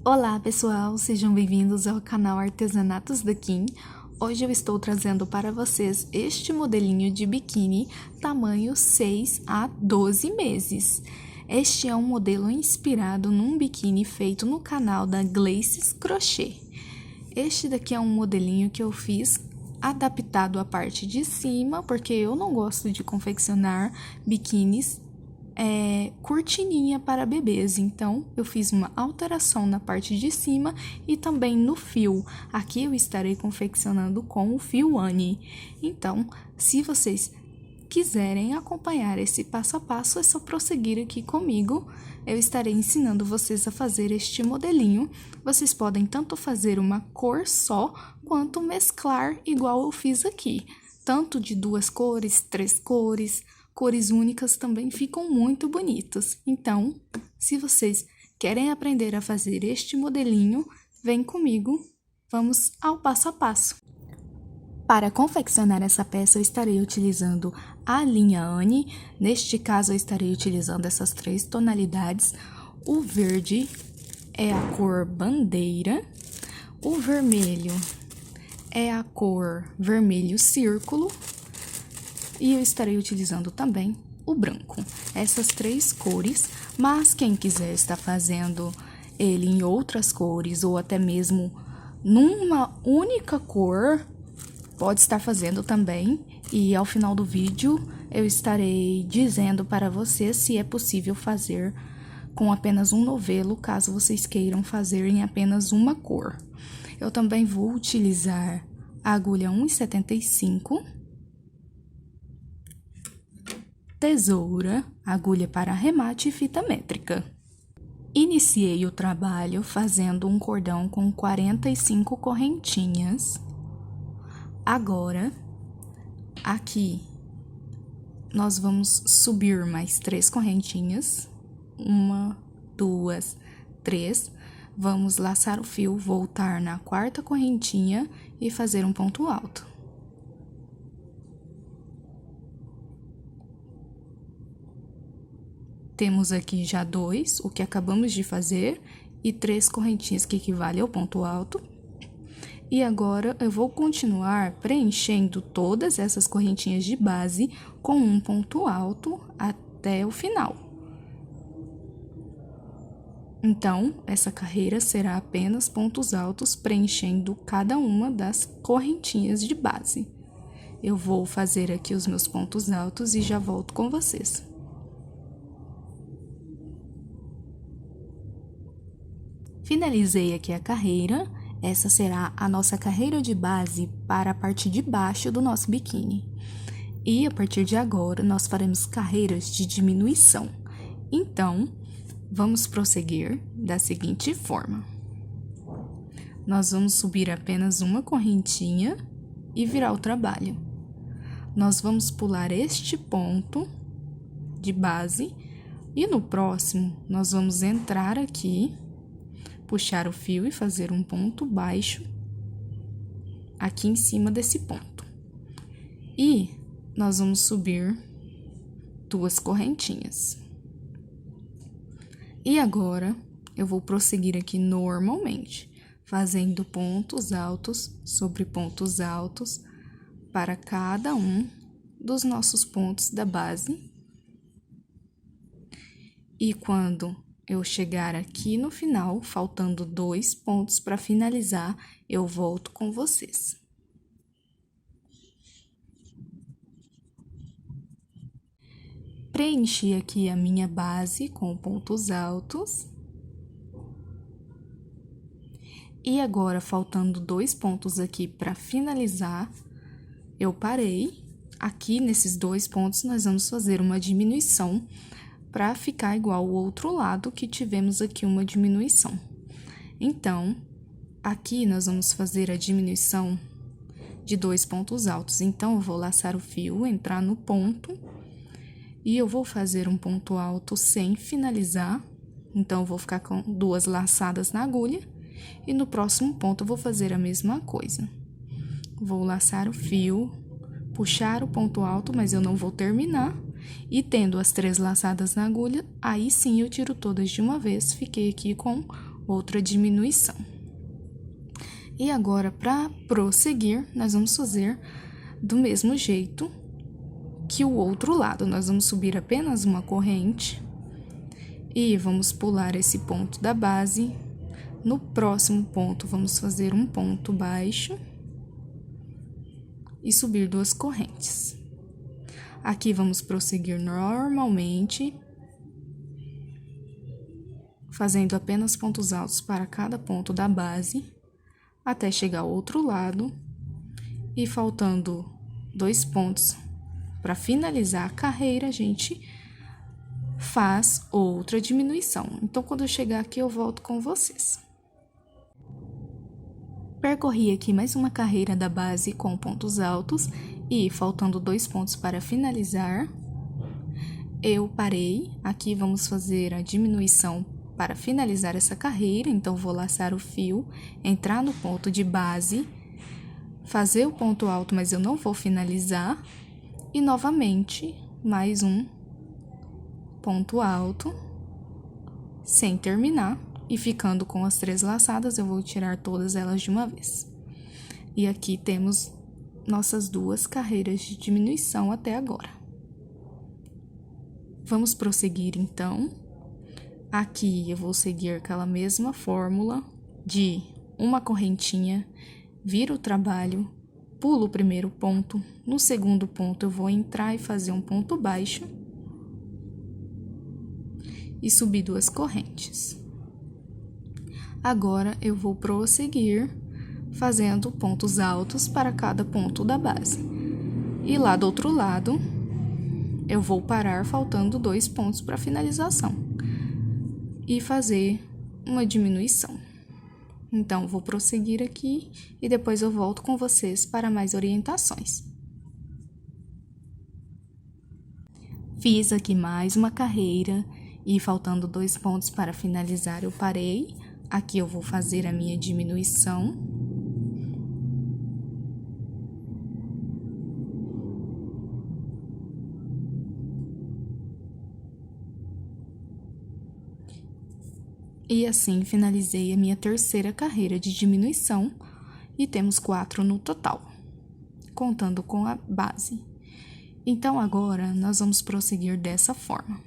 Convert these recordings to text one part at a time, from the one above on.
Olá pessoal, sejam bem-vindos ao canal Artesanatos da Kim. Hoje eu estou trazendo para vocês este modelinho de biquíni tamanho 6 a 12 meses. Este é um modelo inspirado num biquíni feito no canal da Glaces Crochê. Este daqui é um modelinho que eu fiz adaptado à parte de cima, porque eu não gosto de confeccionar biquínis cortininha para bebês, então eu fiz uma alteração na parte de cima e também no fio. Aqui eu estarei confeccionando com o fio Annie. Então, se vocês quiserem acompanhar esse passo a passo, é só prosseguir aqui comigo. Eu estarei ensinando vocês a fazer este modelinho. Vocês podem tanto fazer uma cor só, quanto mesclar igual eu fiz aqui. Tanto de 2 cores, 3 cores, cores únicas também ficam muito bonitas. Então, se vocês querem aprender a fazer este modelinho, vem comigo, vamos ao passo a passo. Para confeccionar essa peça, eu estarei utilizando a linha Annie. Neste caso, eu estarei utilizando essas 3 tonalidades. O verde é a cor bandeira, o vermelho é a cor vermelho círculo, e eu estarei utilizando também o branco. Essas 3 cores, mas quem quiser estar fazendo ele em outras cores ou até mesmo numa única cor, pode estar fazendo também. E ao final do vídeo eu estarei dizendo para vocês se é possível fazer com apenas um novelo, caso vocês queiram fazer em apenas uma cor. Eu também vou utilizar a agulha 1,75, tesoura, agulha para arremate e fita métrica. Iniciei o trabalho fazendo um cordão com 45 correntinhas. Agora, aqui, nós vamos subir mais 3 correntinhas. 1, 2, 3. Vamos laçar o fio, voltar na 4ª correntinha e fazer um ponto alto. Temos aqui já 2, o que acabamos de fazer, e 3 correntinhas, que equivale ao ponto alto. E agora, eu vou continuar preenchendo todas essas correntinhas de base com um ponto alto até o final. Então, essa carreira será apenas pontos altos, preenchendo cada uma das correntinhas de base. Eu vou fazer aqui os meus pontos altos e já volto com vocês. Finalizei aqui a carreira. Essa será a nossa carreira de base para a parte de baixo do nosso biquíni. E a partir de agora, nós faremos carreiras de diminuição. Então, vamos prosseguir da seguinte forma. Nós vamos subir apenas uma correntinha e virar o trabalho. Nós vamos pular este ponto de base e no próximo, nós vamos entrar aqui, puxar o fio e fazer um ponto baixo aqui em cima desse ponto. E nós vamos subir 2 correntinhas. E agora, eu vou prosseguir aqui normalmente, fazendo pontos altos sobre pontos altos para cada um dos nossos pontos da base. E quando eu chegar aqui no final, faltando 2 pontos para finalizar, eu volto com vocês. Preenchi aqui a minha base com pontos altos. E agora, faltando 2 pontos aqui para finalizar, eu parei. Aqui, nesses 2 pontos, nós vamos fazer uma diminuição para ficar igual ao outro lado que tivemos aqui uma diminuição. Então, aqui nós vamos fazer a diminuição de 2 pontos altos. Então, eu vou laçar o fio, entrar no ponto, e eu vou fazer um ponto alto sem finalizar. Então, eu vou ficar com 2 laçadas na agulha, e no próximo ponto eu vou fazer a mesma coisa. Vou laçar o fio, puxar o ponto alto, mas eu não vou terminar. E tendo as 3 laçadas na agulha, aí sim eu tiro todas de uma vez, fiquei aqui com outra diminuição. E agora, para prosseguir, nós vamos fazer do mesmo jeito que o outro lado. Nós vamos subir apenas uma corrente e vamos pular esse ponto da base. No próximo ponto, vamos fazer um ponto baixo e subir 2 correntes. Aqui vamos prosseguir normalmente, fazendo apenas pontos altos para cada ponto da base, até chegar ao outro lado, e faltando 2 pontos para finalizar a carreira, a gente faz outra diminuição. Então, quando eu chegar aqui, eu volto com vocês. Percorri aqui mais uma carreira da base com pontos altos e faltando 2 pontos para finalizar, eu parei. Aqui vamos fazer a diminuição para finalizar essa carreira, então vou laçar o fio, entrar no ponto de base, fazer o ponto alto, mas eu não vou finalizar, e novamente mais um ponto alto, sem terminar, e ficando com as 3 laçadas, eu vou tirar todas elas de uma vez. E aqui temos nossas 2 carreiras de diminuição até agora. Vamos prosseguir então. Aqui eu vou seguir aquela mesma fórmula de uma correntinha, viro o trabalho, pulo o primeiro ponto, no segundo ponto eu vou entrar e fazer um ponto baixo e subir 2 correntes. Agora eu vou prosseguir fazendo pontos altos para cada ponto da base. E lá do outro lado, eu vou parar faltando 2 pontos para finalização e fazer uma diminuição. Então, vou prosseguir aqui e depois eu volto com vocês para mais orientações. Fiz aqui mais uma carreira e faltando 2 pontos para finalizar, eu parei. Aqui eu vou fazer a minha diminuição. E assim finalizei a minha terceira carreira de diminuição e temos 4 no total, contando com a base. Então, agora, nós vamos prosseguir dessa forma,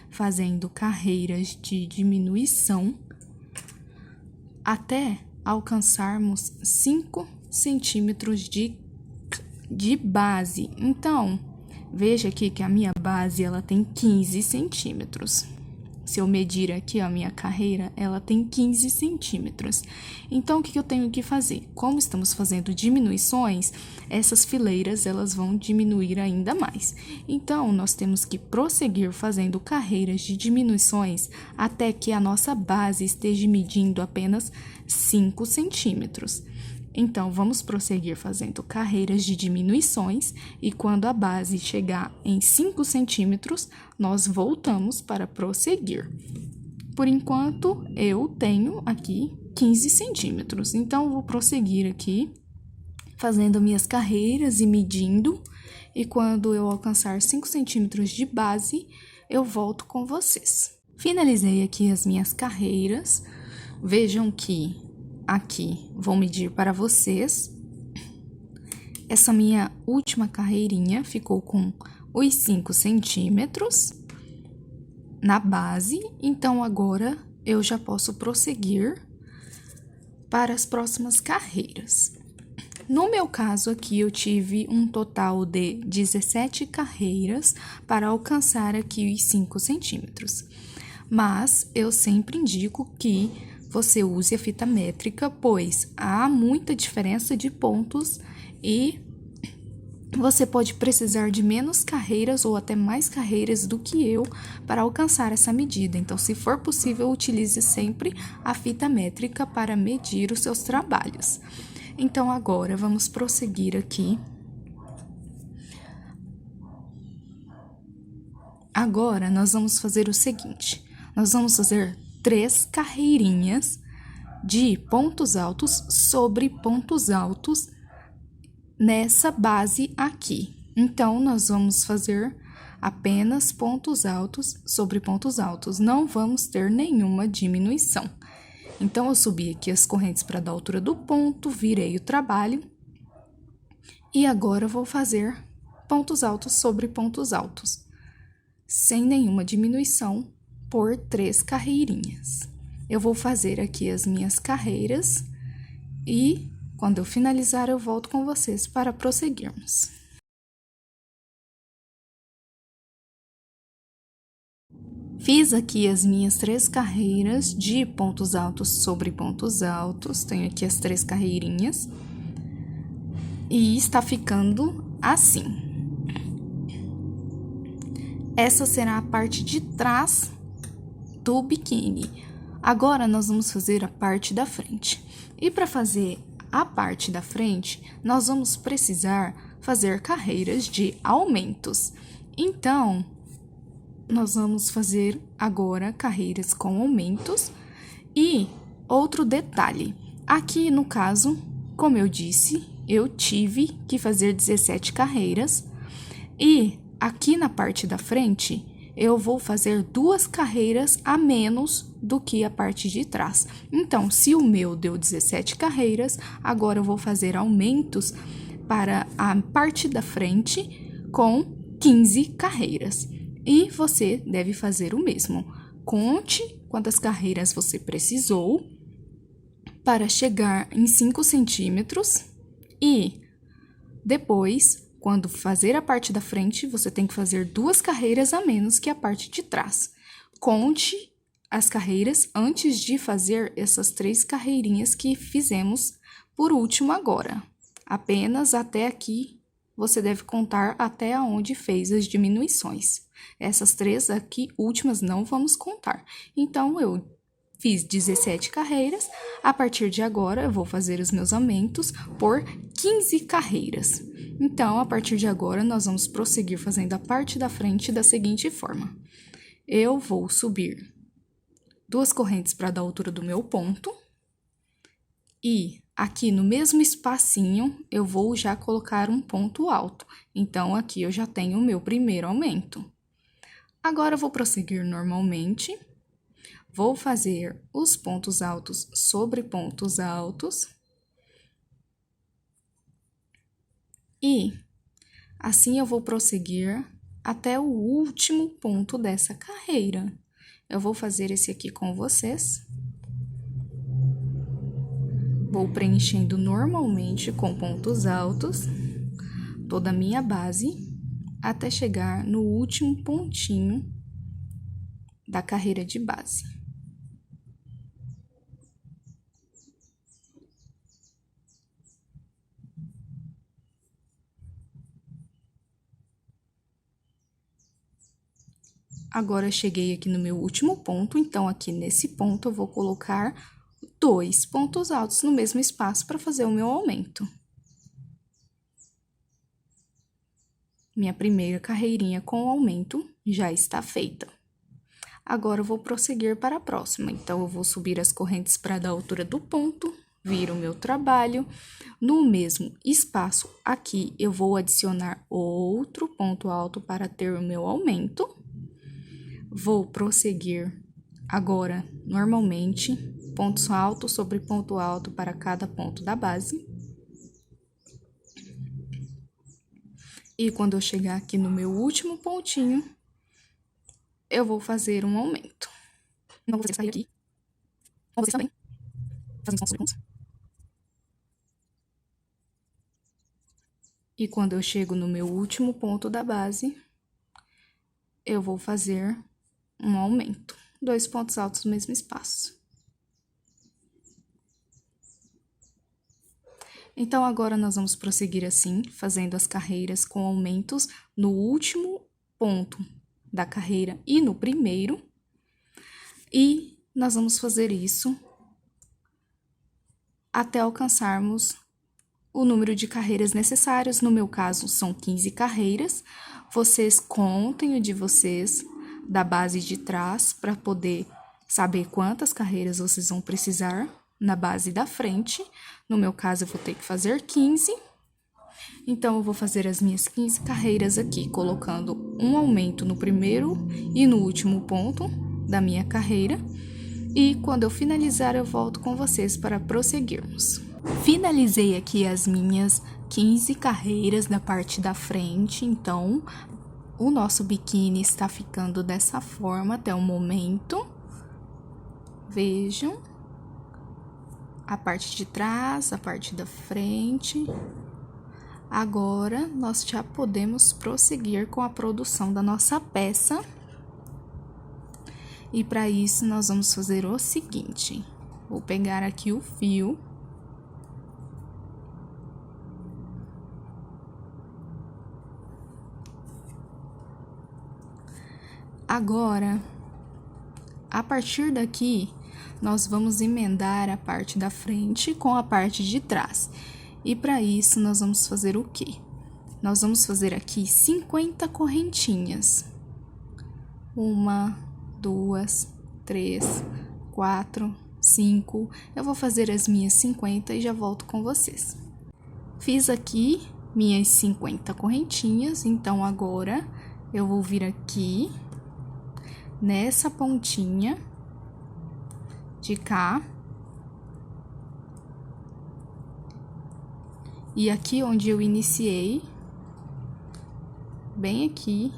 fazendo carreiras de diminuição até alcançarmos 5 centímetros de base. Então, veja aqui que a minha base, ela tem 15 centímetros. Se eu medir aqui a minha carreira, ela tem 15 centímetros. Então, o que eu tenho que fazer? Como estamos fazendo diminuições, essas fileiras, elas vão diminuir ainda mais. Então, nós temos que prosseguir fazendo carreiras de diminuições até que a nossa base esteja medindo apenas 5 centímetros. Então, vamos prosseguir fazendo carreiras de diminuições e quando a base chegar em 5 centímetros, nós voltamos para prosseguir. Por enquanto, eu tenho aqui 15 centímetros, então vou prosseguir aqui fazendo minhas carreiras e medindo, e quando eu alcançar 5 centímetros de base, eu volto com vocês. Finalizei aqui as minhas carreiras, vejam que aqui vou medir para vocês. Essa minha última carreirinha ficou com os 5 centímetros na base, então agora eu já posso prosseguir para as próximas carreiras. No meu caso aqui, eu tive um total de 17 carreiras para alcançar aqui os 5 centímetros. Mas eu sempre indico que você use a fita métrica, pois há muita diferença de pontos e você pode precisar de menos carreiras ou até mais carreiras do que eu para alcançar essa medida. Então, se for possível, utilize sempre a fita métrica para medir os seus trabalhos. Então, agora, vamos prosseguir aqui. Agora, nós vamos fazer o seguinte. Nós vamos fazer 3 carreirinhas de pontos altos sobre pontos altos nessa base aqui. Então, nós vamos fazer apenas pontos altos sobre pontos altos. Não vamos ter nenhuma diminuição. Então, eu subi aqui as correntes para dar a altura do ponto, virei o trabalho. E agora, eu vou fazer pontos altos sobre pontos altos, sem nenhuma diminuição, por 3 carreirinhas. Eu vou fazer aqui as minhas carreiras e, quando eu finalizar, eu volto com vocês para prosseguirmos. Fiz aqui as minhas 3 carreiras de pontos altos sobre pontos altos, tenho aqui as 3 carreirinhas, e está ficando assim. Essa será a parte de trás do biquíni. Agora, nós vamos fazer a parte da frente. E para fazer a parte da frente, nós vamos precisar fazer carreiras de aumentos. Então, nós vamos fazer agora carreiras com aumentos. E outro detalhe, aqui no caso, como eu disse, eu tive que fazer 17 carreiras. E aqui na parte da frente, eu vou fazer 2 carreiras a menos do que a parte de trás. Então, se o meu deu 17 carreiras, agora eu vou fazer aumentos para a parte da frente com 15 carreiras. E você deve fazer o mesmo. Conte quantas carreiras você precisou para chegar em 5 centímetros e depois, quando fazer a parte da frente, você tem que fazer 2 carreiras a menos que a parte de trás. Conte as carreiras antes de fazer essas 3 carreirinhas que fizemos por último agora. Apenas até aqui, você deve contar até onde fez as diminuições. Essas 3 aqui últimas não vamos contar. Então, eu fiz 17 carreiras, a partir de agora eu vou fazer os meus aumentos por 15 carreiras. Então, a partir de agora, nós vamos prosseguir fazendo a parte da frente da seguinte forma. Eu vou subir 2 correntes para dar a altura do meu ponto. E aqui no mesmo espacinho, eu vou já colocar um ponto alto. Então, aqui eu já tenho o meu primeiro aumento. Agora, eu vou prosseguir normalmente. Vou fazer os pontos altos sobre pontos altos. E assim eu vou prosseguir até o último ponto dessa carreira. Eu vou fazer esse aqui com vocês. Vou preenchendo normalmente com pontos altos toda a minha base até chegar no último pontinho da carreira de base. Agora, eu cheguei aqui no meu último ponto, então, aqui nesse ponto, eu vou colocar 2 pontos altos no mesmo espaço para fazer o meu aumento. Minha primeira carreirinha com aumento já está feita. Agora, eu vou prosseguir para a próxima. Então, eu vou subir as correntes para dar a altura do ponto, viro o meu trabalho. No mesmo espaço aqui, eu vou adicionar outro ponto alto para ter o meu aumento. Vou prosseguir agora, normalmente, pontos altos sobre ponto alto para cada ponto da base. E quando eu chegar aqui no meu último pontinho, eu vou fazer um aumento. Então, vou sair aqui, com vocês também, fazendo pontos sobre pontos. E quando eu chego no meu último ponto da base, eu vou fazer um aumento. 2 pontos altos no mesmo espaço. Então, agora nós vamos prosseguir assim, fazendo as carreiras com aumentos no último ponto da carreira e no primeiro. E nós vamos fazer isso até alcançarmos o número de carreiras necessárias. No meu caso, são 15 carreiras. Vocês contem o de vocês da base de trás para poder saber quantas carreiras vocês vão precisar na base da frente. No meu caso, eu vou ter que fazer 15. Então, eu vou fazer as minhas 15 carreiras aqui, colocando um aumento no primeiro e no último ponto da minha carreira. E quando eu finalizar, eu volto com vocês para prosseguirmos. Finalizei aqui as minhas 15 carreiras da parte da frente, então o nosso biquíni está ficando dessa forma até o momento. Vejam a parte de trás, a parte da frente. Agora, nós já podemos prosseguir com a produção da nossa peça. E para isso, nós vamos fazer o seguinte. Vou pegar aqui o fio. Agora, a partir daqui, nós vamos emendar a parte da frente com a parte de trás. E para isso, nós vamos fazer o quê? Nós vamos fazer aqui 50 correntinhas. 1, 2, 3, 4, 5. Eu vou fazer as minhas 50 e já volto com vocês. Fiz aqui minhas 50 correntinhas, então agora eu vou vir aqui nessa pontinha de cá. E aqui onde eu iniciei, bem aqui,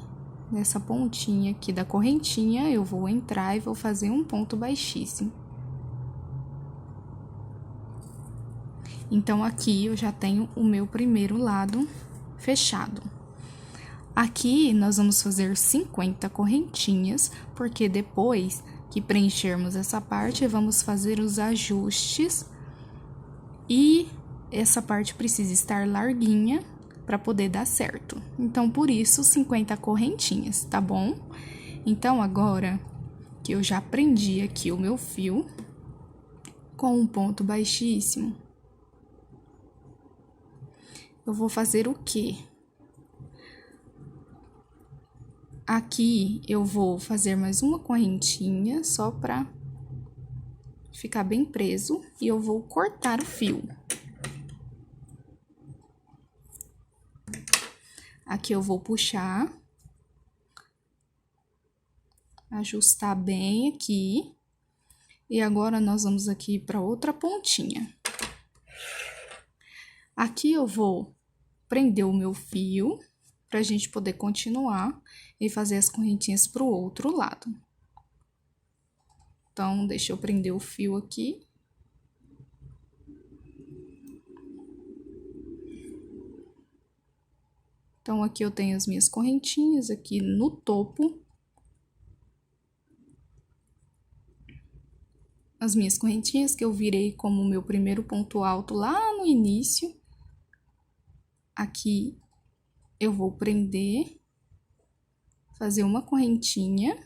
nessa pontinha aqui da correntinha, eu vou entrar e vou fazer um ponto baixíssimo. Então, aqui eu já tenho o meu primeiro lado fechado. Aqui, nós vamos fazer 50 correntinhas, porque depois que preenchermos essa parte, vamos fazer os ajustes e essa parte precisa estar larguinha para poder dar certo. Então, por isso, 50 correntinhas, tá bom? Então, agora que eu já prendi aqui o meu fio com um ponto baixíssimo, eu vou fazer o quê? Aqui, eu vou fazer mais uma correntinha, só para ficar bem preso, e eu vou cortar o fio. Aqui eu vou puxar, ajustar bem aqui, e agora nós vamos aqui para outra pontinha. Aqui eu vou prender o meu fio, para a gente poder continuar e fazer as correntinhas para o outro lado. Então, deixa eu prender o fio aqui. Então, aqui eu tenho as minhas correntinhas aqui no topo. As minhas correntinhas que eu virei como o meu primeiro ponto alto lá no início. Aqui eu vou prender, fazer uma correntinha.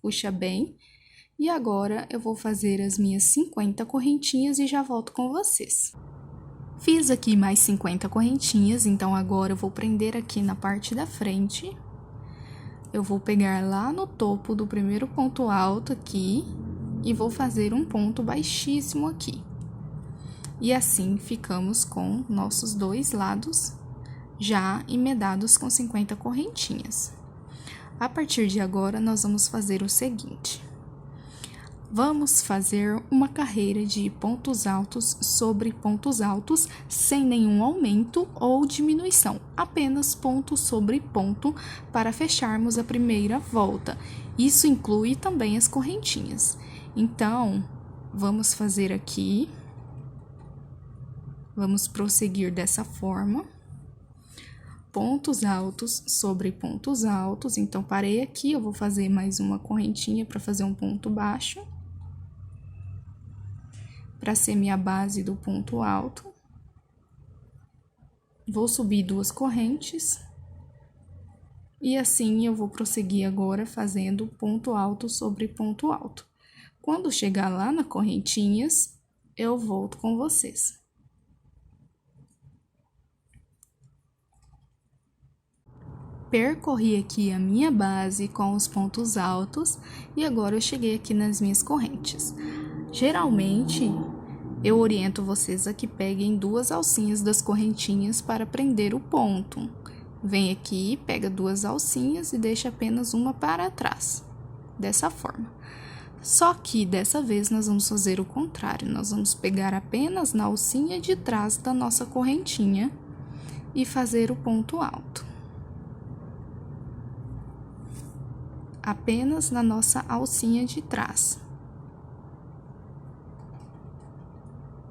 Puxa bem. E agora, eu vou fazer as minhas 50 correntinhas e já volto com vocês. Fiz aqui mais 50 correntinhas, então agora eu vou prender aqui na parte da frente. Eu vou pegar lá no topo do primeiro ponto alto aqui e vou fazer um ponto baixíssimo aqui. E assim ficamos com nossos dois lados já emendados com 50 correntinhas. A partir de agora, nós vamos fazer o seguinte. Vamos fazer uma carreira de pontos altos sobre pontos altos, sem nenhum aumento ou diminuição, apenas ponto sobre ponto para fecharmos a primeira volta. Isso inclui também as correntinhas. Então, vamos fazer aqui, vamos prosseguir dessa forma. Pontos altos sobre pontos altos, então, parei aqui, eu vou fazer mais uma correntinha para fazer um ponto baixo. Para ser minha base do ponto alto. Vou subir 2 correntes. E assim, eu vou prosseguir agora fazendo ponto alto sobre ponto alto. Quando chegar lá na correntinhas, eu volto com vocês. Percorri aqui a minha base com os pontos altos e agora eu cheguei aqui nas minhas correntes. Geralmente, eu oriento vocês a que peguem 2 alcinhas das correntinhas para prender o ponto. Vem aqui, pega 2 alcinhas e deixa apenas uma para trás. dessa forma. Só que dessa vez nós vamos fazer o contrário, nós vamos pegar apenas na alcinha de trás da nossa correntinha e fazer o ponto alto. Apenas na nossa alcinha de trás.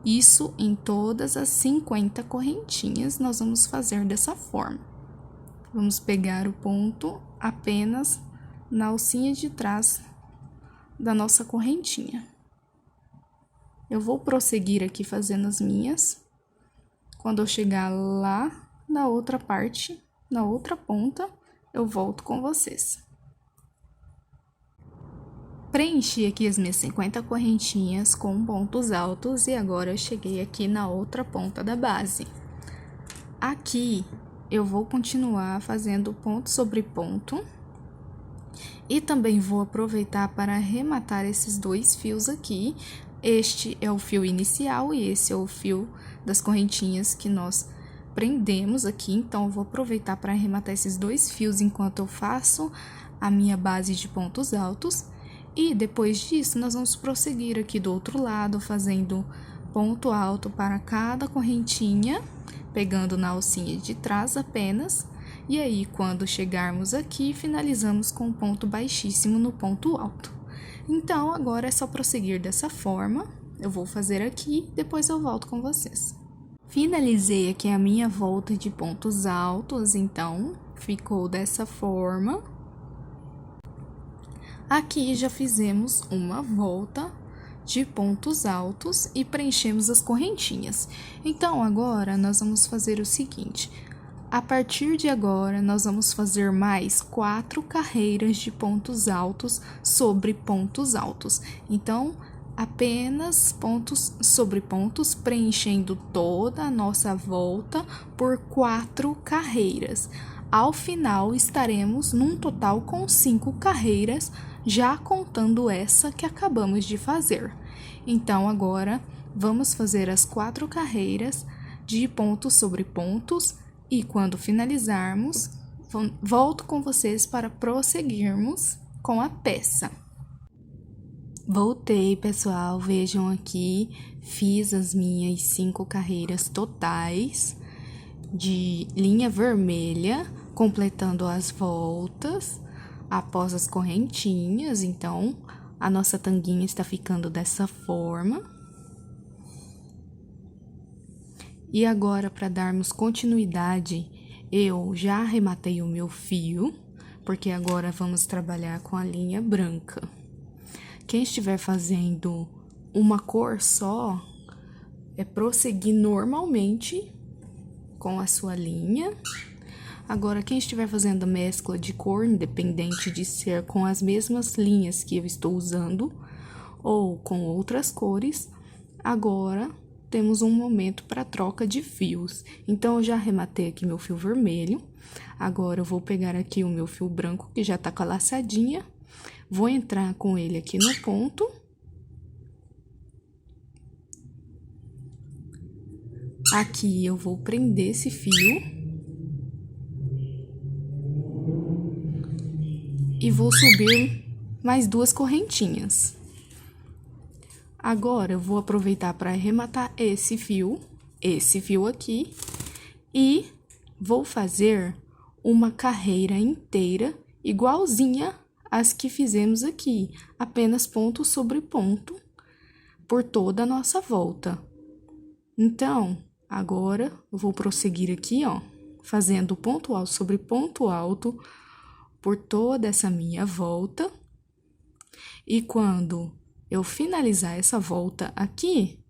Isso em todas as 50 correntinhas nós vamos fazer dessa forma. Vamos pegar o ponto apenas na alcinha de trás da nossa correntinha. Eu vou prosseguir aqui fazendo as minhas. Quando eu chegar lá na outra parte, na outra ponta, eu volto com vocês. Preenchi aqui as minhas 50 correntinhas com pontos altos e agora eu cheguei aqui na outra ponta da base. Aqui eu vou continuar fazendo ponto sobre ponto e também vou aproveitar para arrematar esses dois fios aqui. Este é o fio inicial e esse é o fio das correntinhas que nós prendemos aqui, então eu vou aproveitar para arrematar esses dois fios enquanto eu faço a minha base de pontos altos. E depois disso, nós vamos prosseguir aqui do outro lado, fazendo ponto alto para cada correntinha, pegando na alcinha de trás apenas. E aí, quando chegarmos aqui, finalizamos com um ponto baixíssimo no ponto alto. Então, agora é só prosseguir dessa forma. Eu vou fazer aqui, depois eu volto com vocês. Finalizei aqui a minha volta de pontos altos, então, ficou dessa forma. Aqui já fizemos uma volta de pontos altos e preenchemos as correntinhas. Então, agora, nós vamos fazer o seguinte. A partir de agora, nós vamos fazer mais 4 carreiras de pontos altos sobre pontos altos. Então, apenas pontos sobre pontos, preenchendo toda a nossa volta por 4 carreiras. Ao final, estaremos num total com 5 carreiras, já contando essa que acabamos de fazer. Então, agora, vamos fazer as 4 carreiras de pontos sobre pontos e quando finalizarmos, volto com vocês para prosseguirmos com a peça. Voltei, pessoal, vejam aqui, fiz as minhas 5 carreiras totais de linha vermelha, completando as voltas após as correntinhas. Então, a nossa tanguinha está ficando dessa forma. E agora, para darmos continuidade, eu já arrematei o meu fio, porque agora vamos trabalhar com a linha branca. Quem estiver fazendo uma cor só, é prosseguir normalmente com a sua linha. Agora, quem estiver fazendo mescla de cor, independente de ser com as mesmas linhas que eu estou usando ou com outras cores, agora temos um momento para troca de fios. Então, eu já arrematei aqui meu fio vermelho. Agora, eu vou pegar aqui o meu fio branco, que já tá com a laçadinha. Vou entrar com ele aqui no ponto. Aqui, eu vou prender esse fio. E vou subir mais 2 correntinhas. Agora, eu vou aproveitar para arrematar esse fio aqui, e vou fazer uma carreira inteira igualzinha às que fizemos aqui, apenas ponto sobre ponto por toda a nossa volta. Então, agora, eu vou prosseguir aqui, ó, fazendo ponto alto sobre ponto alto por toda essa minha volta. E quando eu finalizar essa volta aqui,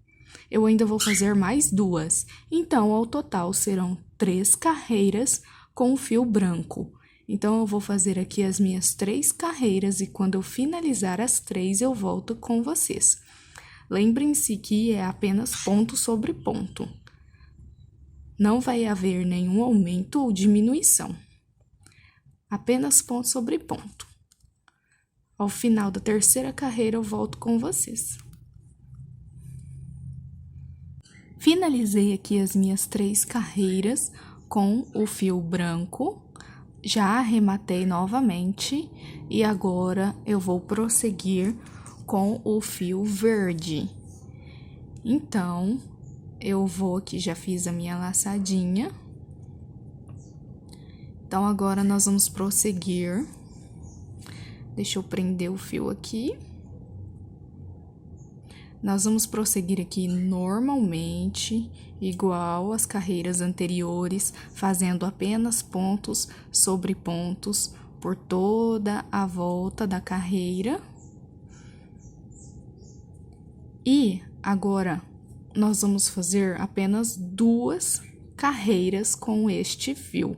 eu ainda vou fazer mais 2. Então, ao total, serão 3 carreiras com o fio branco. Então, eu vou fazer aqui as minhas 3 carreiras e quando eu finalizar as 3, eu volto com vocês. Lembrem-se que é apenas ponto sobre ponto. Não vai haver nenhum aumento ou diminuição. Apenas ponto sobre ponto. Ao final da terceira carreira, eu volto com vocês. Finalizei aqui as minhas 3 carreiras com o fio branco. já arrematei novamente e agora eu vou prosseguir com o fio verde. Então, eu vou aqui, já fiz a minha laçadinha. Então, agora nós vamos prosseguir. Deixa eu prender o fio aqui. Nós vamos prosseguir aqui normalmente, igual às carreiras anteriores, fazendo apenas pontos sobre pontos por toda a volta da carreira. E agora, nós vamos fazer apenas 2 carreiras com este fio.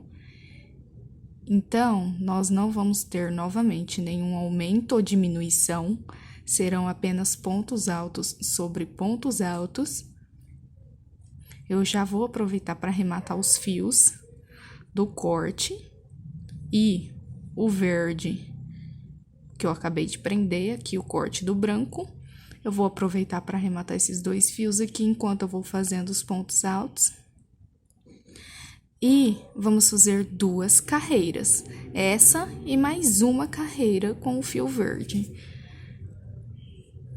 Então, nós não vamos ter novamente nenhum aumento ou diminuição, serão apenas pontos altos sobre pontos altos. Eu já vou aproveitar para arrematar os fios do corte e o verde, que eu acabei de prender aqui, o corte do branco. Eu vou aproveitar para arrematar esses 2 fios aqui, enquanto eu vou fazendo os pontos altos. E vamos fazer 2 carreiras, essa e mais uma carreira com o fio verde.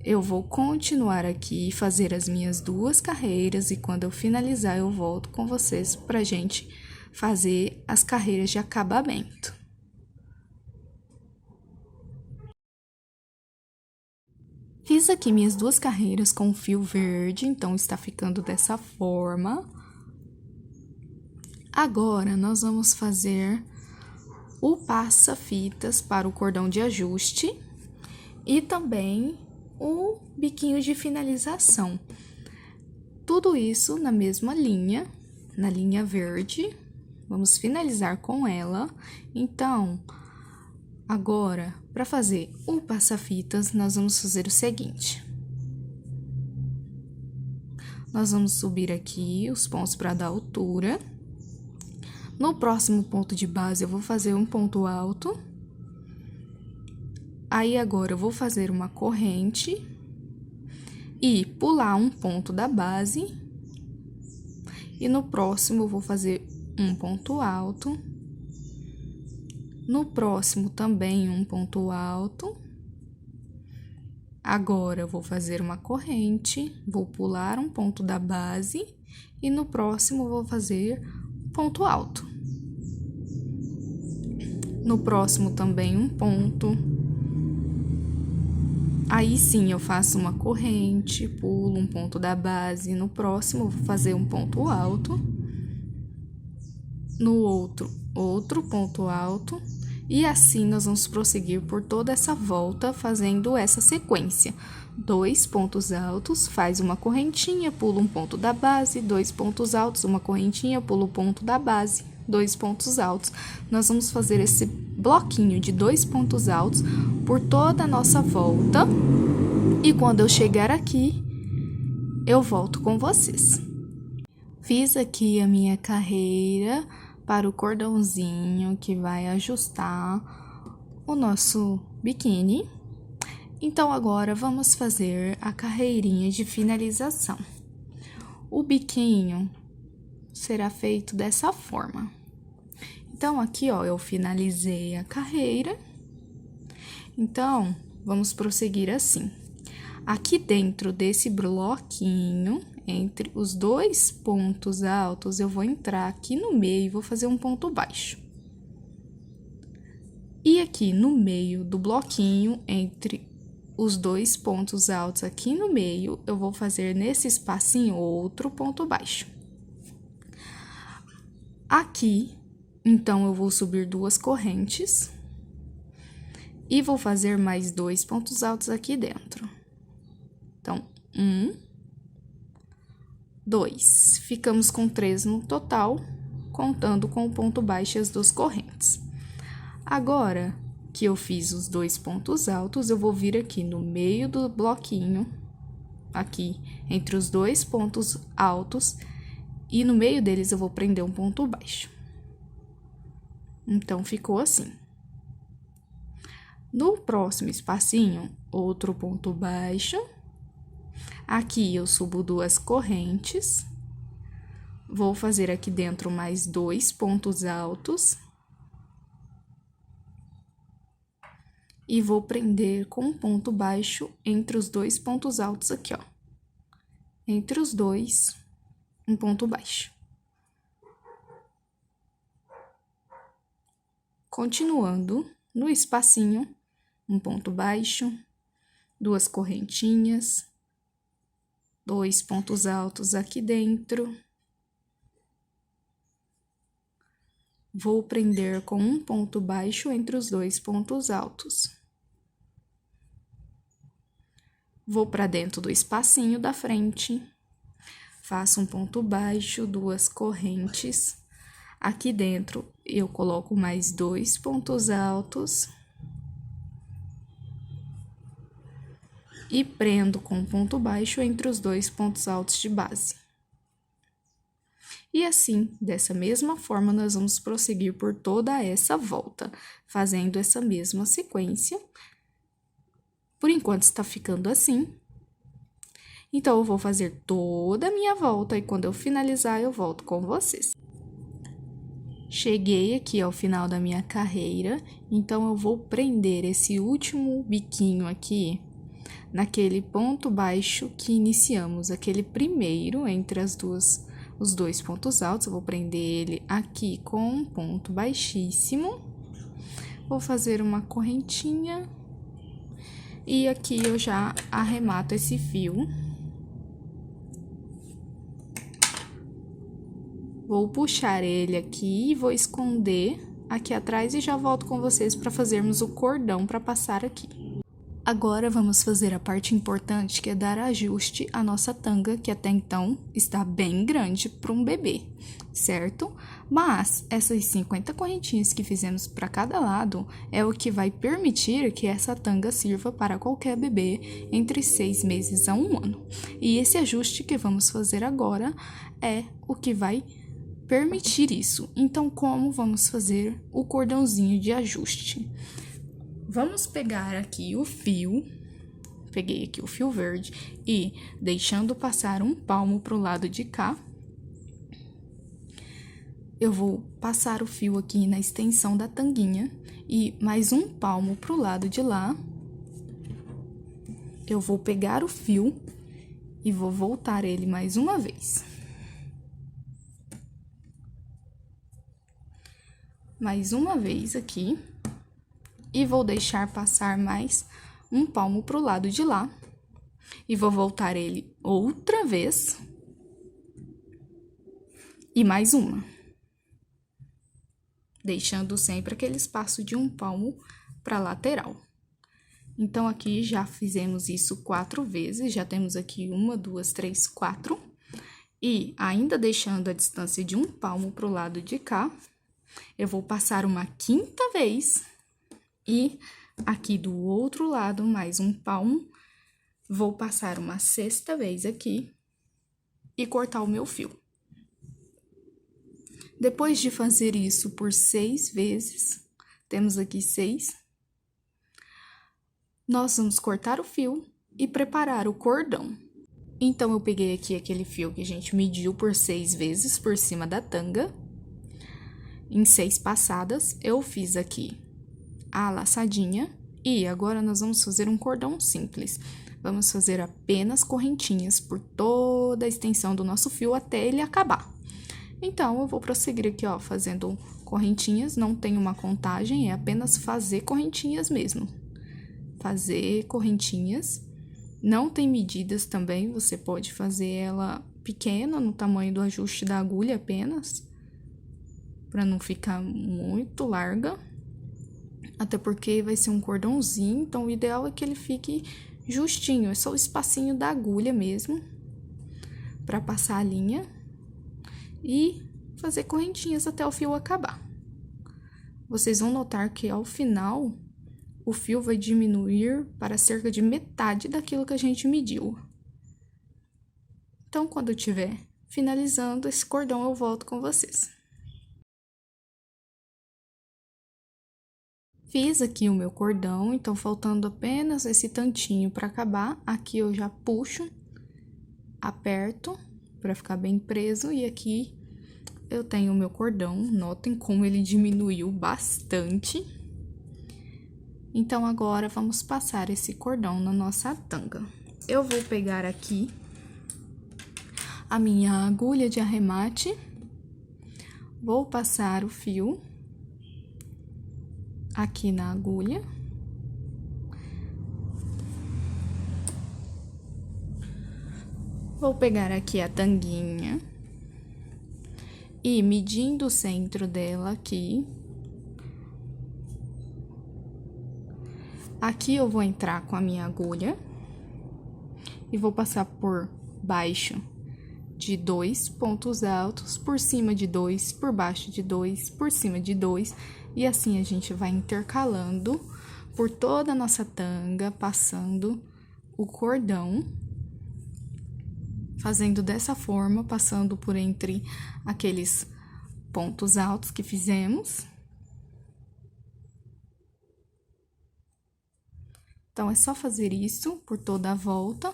Eu vou continuar aqui e fazer as minhas 2 carreiras e quando eu finalizar eu volto com vocês pra gente fazer as carreiras de acabamento. Fiz aqui minhas 2 carreiras com fio verde, então está ficando dessa forma. Agora, nós vamos fazer o passa-fitas para o cordão de ajuste e também o biquinho de finalização. Tudo isso na mesma linha, na linha verde. Vamos finalizar com ela. Então, agora, para fazer o passa-fitas, nós vamos fazer o seguinte. Nós vamos subir aqui os pontos para dar altura. No próximo ponto de base, eu vou fazer um ponto alto. Aí, agora, eu vou fazer uma corrente e pular um ponto da base. E no próximo, eu vou fazer um ponto alto. No próximo, também um ponto alto. Agora, eu vou fazer uma corrente, vou pular um ponto da base. E no próximo, eu vou fazer ponto alto. No próximo, também um ponto. Aí, sim, eu faço uma corrente, pulo um ponto da base. No próximo, eu vou fazer um ponto alto. No outro ponto alto. E assim, nós vamos prosseguir por toda essa volta, fazendo essa sequência. 2 pontos altos, faz uma correntinha, pula um ponto da base. 2 pontos altos, uma correntinha, pula o ponto da base. 2 pontos altos. Nós vamos fazer esse bloquinho de 2 pontos altos por toda a nossa volta. E quando eu chegar aqui, eu volto com vocês. Fiz aqui a minha carreira para o cordãozinho que vai ajustar o nosso biquíni. Então, agora, vamos fazer a carreirinha de finalização. O biquinho será feito dessa forma. Então, aqui, ó, eu finalizei a carreira. Então, vamos prosseguir assim. Aqui dentro desse bloquinho, entre os 2 pontos altos, eu vou entrar aqui no meio e vou fazer um ponto baixo. E aqui no meio do bloquinho, entre os 2 pontos altos aqui no meio, eu vou fazer nesse espacinho outro ponto baixo. Aqui, então, eu vou subir 2 correntes e vou fazer mais 2 pontos altos aqui dentro. Então, 1, 2. Ficamos com 3 no total, contando com o ponto baixo e as 2 correntes. Agora que eu fiz os 2 pontos altos, eu vou vir aqui no meio do bloquinho, aqui entre os 2 pontos altos, e no meio deles eu vou prender um ponto baixo. Então, ficou assim. No próximo espacinho, outro ponto baixo. Aqui, eu subo 2 correntes. Vou fazer aqui dentro mais 2 pontos altos. e vou prender com um ponto baixo entre os dois pontos altos aqui, ó. Entre os dois, um ponto baixo. Continuando, no espacinho, um ponto baixo, duas correntinhas, dois pontos altos aqui dentro. Vou prender com um ponto baixo entre os dois pontos altos. Vou para dentro do espacinho da frente, faço um ponto baixo, duas correntes. Aqui dentro, eu coloco mais dois pontos altos. E prendo com um ponto baixo entre os dois pontos altos de base. E assim, dessa mesma forma, nós vamos prosseguir por toda essa volta, fazendo essa mesma sequência. Por enquanto, está ficando assim. Então, eu vou fazer toda a minha volta e quando eu finalizar, eu volto com vocês. Cheguei aqui ao final da minha carreira, então eu vou prender esse último biquinho aqui naquele ponto baixo que iniciamos, aquele primeiro entre os dois pontos altos. Eu vou prender ele aqui com um ponto baixíssimo. Vou fazer uma correntinha e aqui eu já arremato esse fio. Vou puxar ele aqui e vou esconder aqui atrás e já volto com vocês para fazermos o cordão para passar aqui. Agora, vamos fazer a parte importante, que é dar ajuste à nossa tanga, que até então está bem grande para um bebê, certo? Mas essas 50 correntinhas que fizemos para cada lado é o que vai permitir que essa tanga sirva para qualquer bebê entre 6 meses a 1 ano. E esse ajuste que vamos fazer agora é o que vai permitir isso. Então, como vamos fazer o cordãozinho de ajuste? Vamos pegar aqui o fio, peguei aqui o fio verde e deixando passar um palmo pro lado de cá, eu vou passar o fio aqui na extensão da tanguinha e mais um palmo pro lado de lá. Eu vou pegar o fio e vou voltar ele mais uma vez. Mais uma vez aqui. E vou deixar passar mais um palmo pro lado de lá. E vou voltar ele outra vez. E mais uma. Deixando sempre aquele espaço de um palmo para lateral. Então, aqui já fizemos isso 4 vezes. Já temos aqui 1, 2, 3, 4. E ainda deixando a distância de um palmo pro lado de cá, eu vou passar uma 5ª vez. E aqui do outro lado, mais um palmo, vou passar uma 6ª vez aqui e cortar o meu fio. Depois de fazer isso por 6 vezes, temos aqui 6, nós vamos cortar o fio e preparar o cordão. Então, eu peguei aqui aquele fio que a gente mediu por 6 vezes por cima da tanga. Em 6 passadas, eu fiz aqui a laçadinha e agora nós vamos fazer um cordão simples. Vamos fazer apenas correntinhas por toda a extensão do nosso fio até ele acabar. Então, eu vou prosseguir aqui, ó, fazendo correntinhas, não tem uma contagem, é apenas fazer correntinhas mesmo. Fazer correntinhas, não tem medidas também, você pode fazer ela pequena, no tamanho do ajuste da agulha apenas, para não ficar muito larga. Até porque vai ser um cordãozinho, então o ideal é que ele fique justinho, é só o espacinho da agulha mesmo, para passar a linha e fazer correntinhas até o fio acabar. Vocês vão notar que ao final, o fio vai diminuir para cerca de metade daquilo que a gente mediu. Então, quando eu estiver finalizando esse cordão, eu volto com vocês. Fiz aqui o meu cordão, então faltando apenas esse tantinho para acabar. Aqui eu já puxo, aperto para ficar bem preso e aqui eu tenho o meu cordão. Notem como ele diminuiu bastante. Então, agora, vamos passar esse cordão na nossa tanga. Eu vou pegar aqui a minha agulha de arremate, vou passar o fio aqui na agulha. Vou pegar aqui a tanguinha e medindo o centro dela aqui. Aqui eu vou entrar com a minha agulha e vou passar por baixo de 2 pontos altos, por cima de 2, por baixo de 2, por cima de 2, e assim a gente vai intercalando por toda a nossa tanga, passando o cordão, fazendo dessa forma, passando por entre aqueles pontos altos que fizemos. Então, é só fazer isso por toda a volta.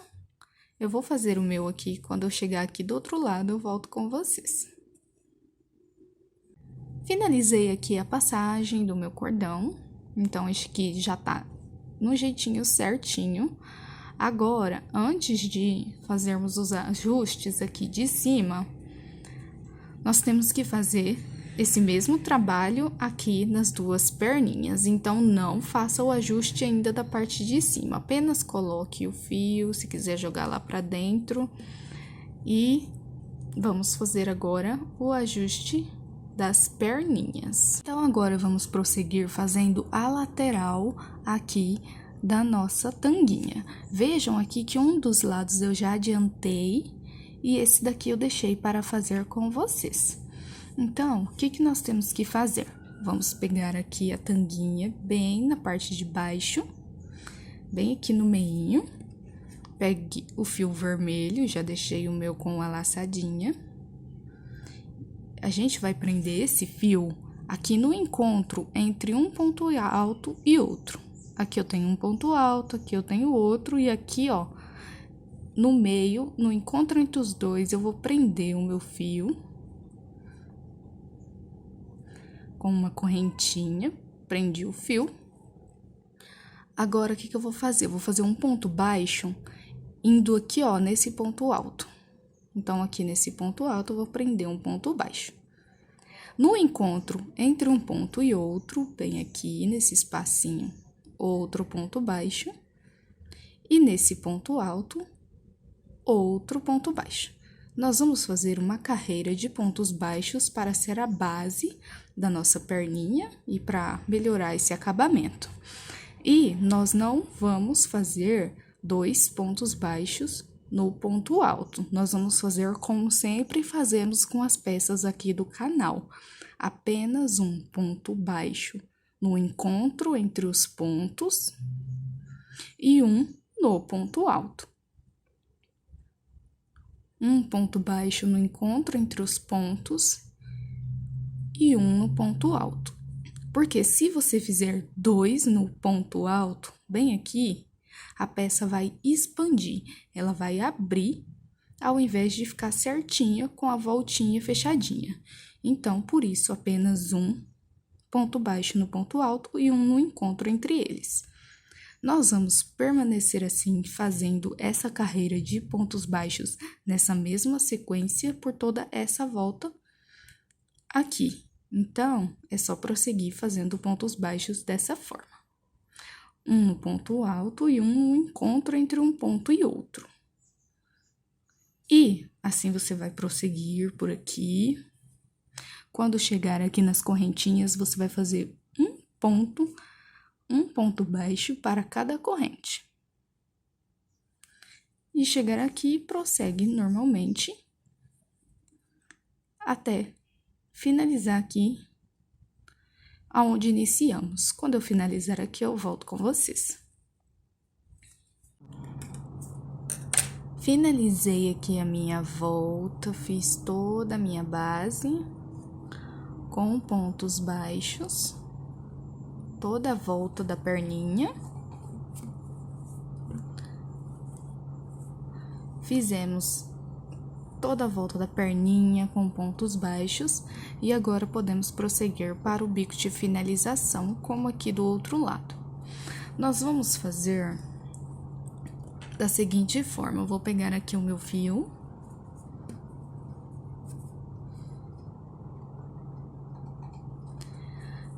Eu vou fazer o meu aqui, quando eu chegar aqui do outro lado, eu volto com vocês. Finalizei aqui a passagem do meu cordão, então, esse aqui já tá no jeitinho certinho. Agora, antes de fazermos os ajustes aqui de cima, nós temos que fazer esse mesmo trabalho aqui nas duas perninhas. Então, não faça o ajuste ainda da parte de cima, apenas coloque o fio, se quiser jogar lá pra dentro. E vamos fazer agora o ajuste das perninhas. Então, agora vamos prosseguir fazendo a lateral aqui da nossa tanguinha. Vejam aqui que um dos lados eu já adiantei e esse daqui eu deixei para fazer com vocês. Então, o que nós temos que fazer? Vamos pegar aqui a tanguinha bem na parte de baixo, bem aqui no meinho. Pegue o fio vermelho, já deixei o meu com a laçadinha. A gente vai prender esse fio aqui no encontro entre um ponto alto e outro. Aqui eu tenho um ponto alto, aqui eu tenho outro, e aqui, ó, no meio, no encontro entre os dois, eu vou prender o meu fio com uma correntinha, prendi o fio. Agora, o que eu vou fazer? Eu vou fazer um ponto baixo, indo aqui, ó, nesse ponto alto. Então, aqui nesse ponto alto, eu vou prender um ponto baixo. No encontro entre um ponto e outro, bem aqui nesse espacinho, outro ponto baixo. E nesse ponto alto, outro ponto baixo. Nós vamos fazer uma carreira de pontos baixos para ser a base da nossa perninha e para melhorar esse acabamento. E nós não vamos fazer 2 pontos baixos no ponto alto. Nós vamos fazer como sempre fazemos com as peças aqui do canal. Apenas um ponto baixo no encontro entre os pontos e um no ponto alto. Um ponto baixo no encontro entre os pontos e um no ponto alto. Porque se você fizer 2 no ponto alto, bem aqui, a peça vai expandir, ela vai abrir, ao invés de ficar certinha com a voltinha fechadinha. Então, por isso, apenas um ponto baixo no ponto alto e um no encontro entre eles. Nós vamos permanecer assim, fazendo essa carreira de pontos baixos nessa mesma sequência por toda essa volta aqui. Então, é só prosseguir fazendo pontos baixos dessa forma. Um no ponto alto e um no encontro entre um ponto e outro. E assim você vai prosseguir por aqui. Quando chegar aqui nas correntinhas, você vai fazer um ponto baixo para cada corrente. E chegar aqui, prossegue normalmente até finalizar aqui aonde iniciamos. Quando eu finalizar aqui, eu volto com vocês. Finalizei aqui a minha volta, fiz toda a minha base com pontos baixos, toda a volta da perninha. Fizemos toda a volta da perninha com pontos baixos e agora podemos prosseguir para o bico de finalização, como aqui do outro lado. Nós vamos fazer da seguinte forma, eu vou pegar aqui o meu fio.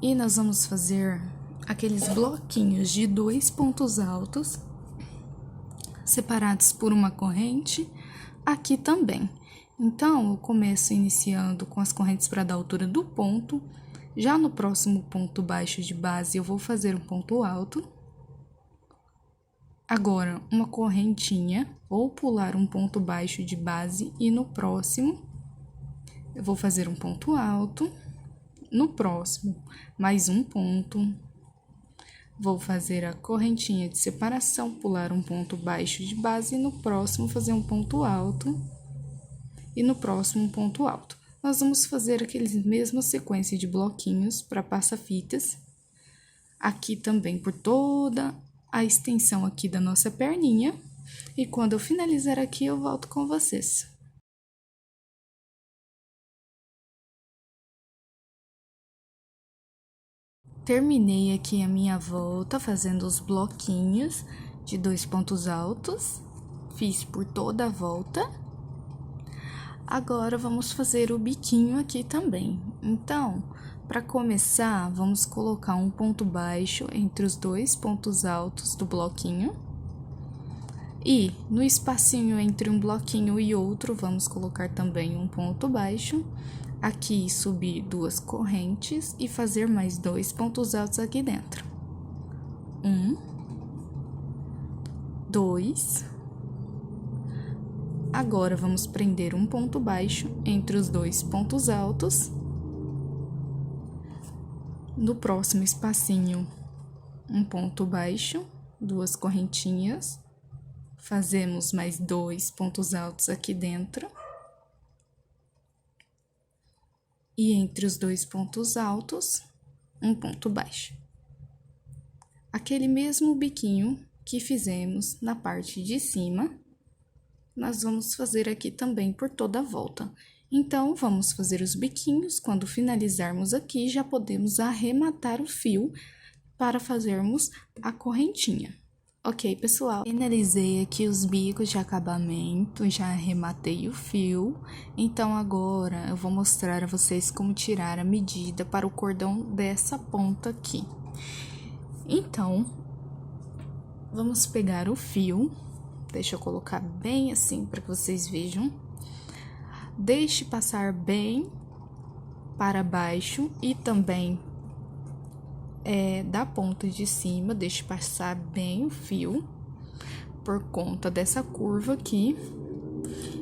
E nós vamos fazer aqueles bloquinhos de 2 pontos altos, separados por uma corrente, aqui também. Então, eu começo iniciando com as correntes para dar a altura do ponto. Já no próximo ponto baixo de base, eu vou fazer um ponto alto. Agora, uma correntinha, ou pular um ponto baixo de base, e no próximo, eu vou fazer um ponto alto. No próximo, mais um ponto. Vou fazer a correntinha de separação, pular um ponto baixo de base, e no próximo, fazer um ponto alto. E no próximo, um ponto alto. Nós vamos fazer aqueles mesma sequência de bloquinhos para passa-fitas. Aqui também por toda a extensão aqui da nossa perninha. E quando eu finalizar aqui, eu volto com vocês. Terminei aqui a minha volta fazendo os bloquinhos de 2 pontos altos. Fiz por toda a volta. Agora, vamos fazer o biquinho aqui também. Então, para começar, vamos colocar um ponto baixo entre os 2 pontos altos do bloquinho. E no espacinho entre um bloquinho e outro, vamos colocar também um ponto baixo. Aqui, subir 2 correntes e fazer mais 2 pontos altos aqui dentro. 1, 2. Agora, vamos prender um ponto baixo entre os 2 pontos altos. No próximo espacinho, um ponto baixo, 2 correntinhas. Fazemos mais 2 pontos altos aqui dentro. E entre os 2 pontos altos, um ponto baixo. Aquele mesmo biquinho que fizemos na parte de cima, nós vamos fazer aqui também por toda a volta. Então, vamos fazer os biquinhos, quando finalizarmos aqui, já podemos arrematar o fio para fazermos a correntinha. Ok, pessoal? Finalizei aqui os bicos de acabamento, já arrematei o fio. Então, agora eu vou mostrar a vocês como tirar a medida para o cordão dessa ponta aqui. Então, vamos pegar o fio, deixa eu colocar bem assim para que vocês vejam. Deixe passar bem para baixo e também da ponta de cima, deixe passar bem o fio por conta dessa curva aqui.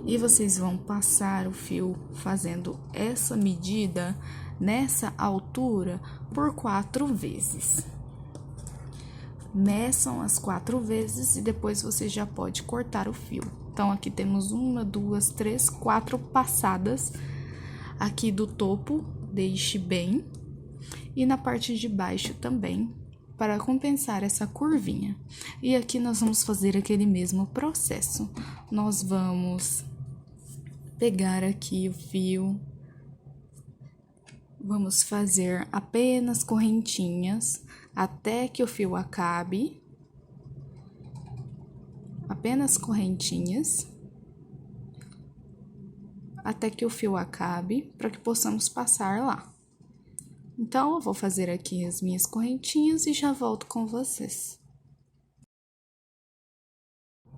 E vocês vão passar o fio fazendo essa medida nessa altura por 4 vezes. Meçam as 4 vezes e depois você já pode cortar o fio. Então, aqui temos 1, 2, 3, 4 passadas aqui do topo, deixe bem. E na parte de baixo também, para compensar essa curvinha. E aqui nós vamos fazer aquele mesmo processo. Nós vamos pegar aqui o fio, vamos fazer apenas correntinhas até que o fio acabe. Apenas correntinhas até que o fio acabe, para que possamos passar lá. Então, eu vou fazer aqui as minhas correntinhas e já volto com vocês.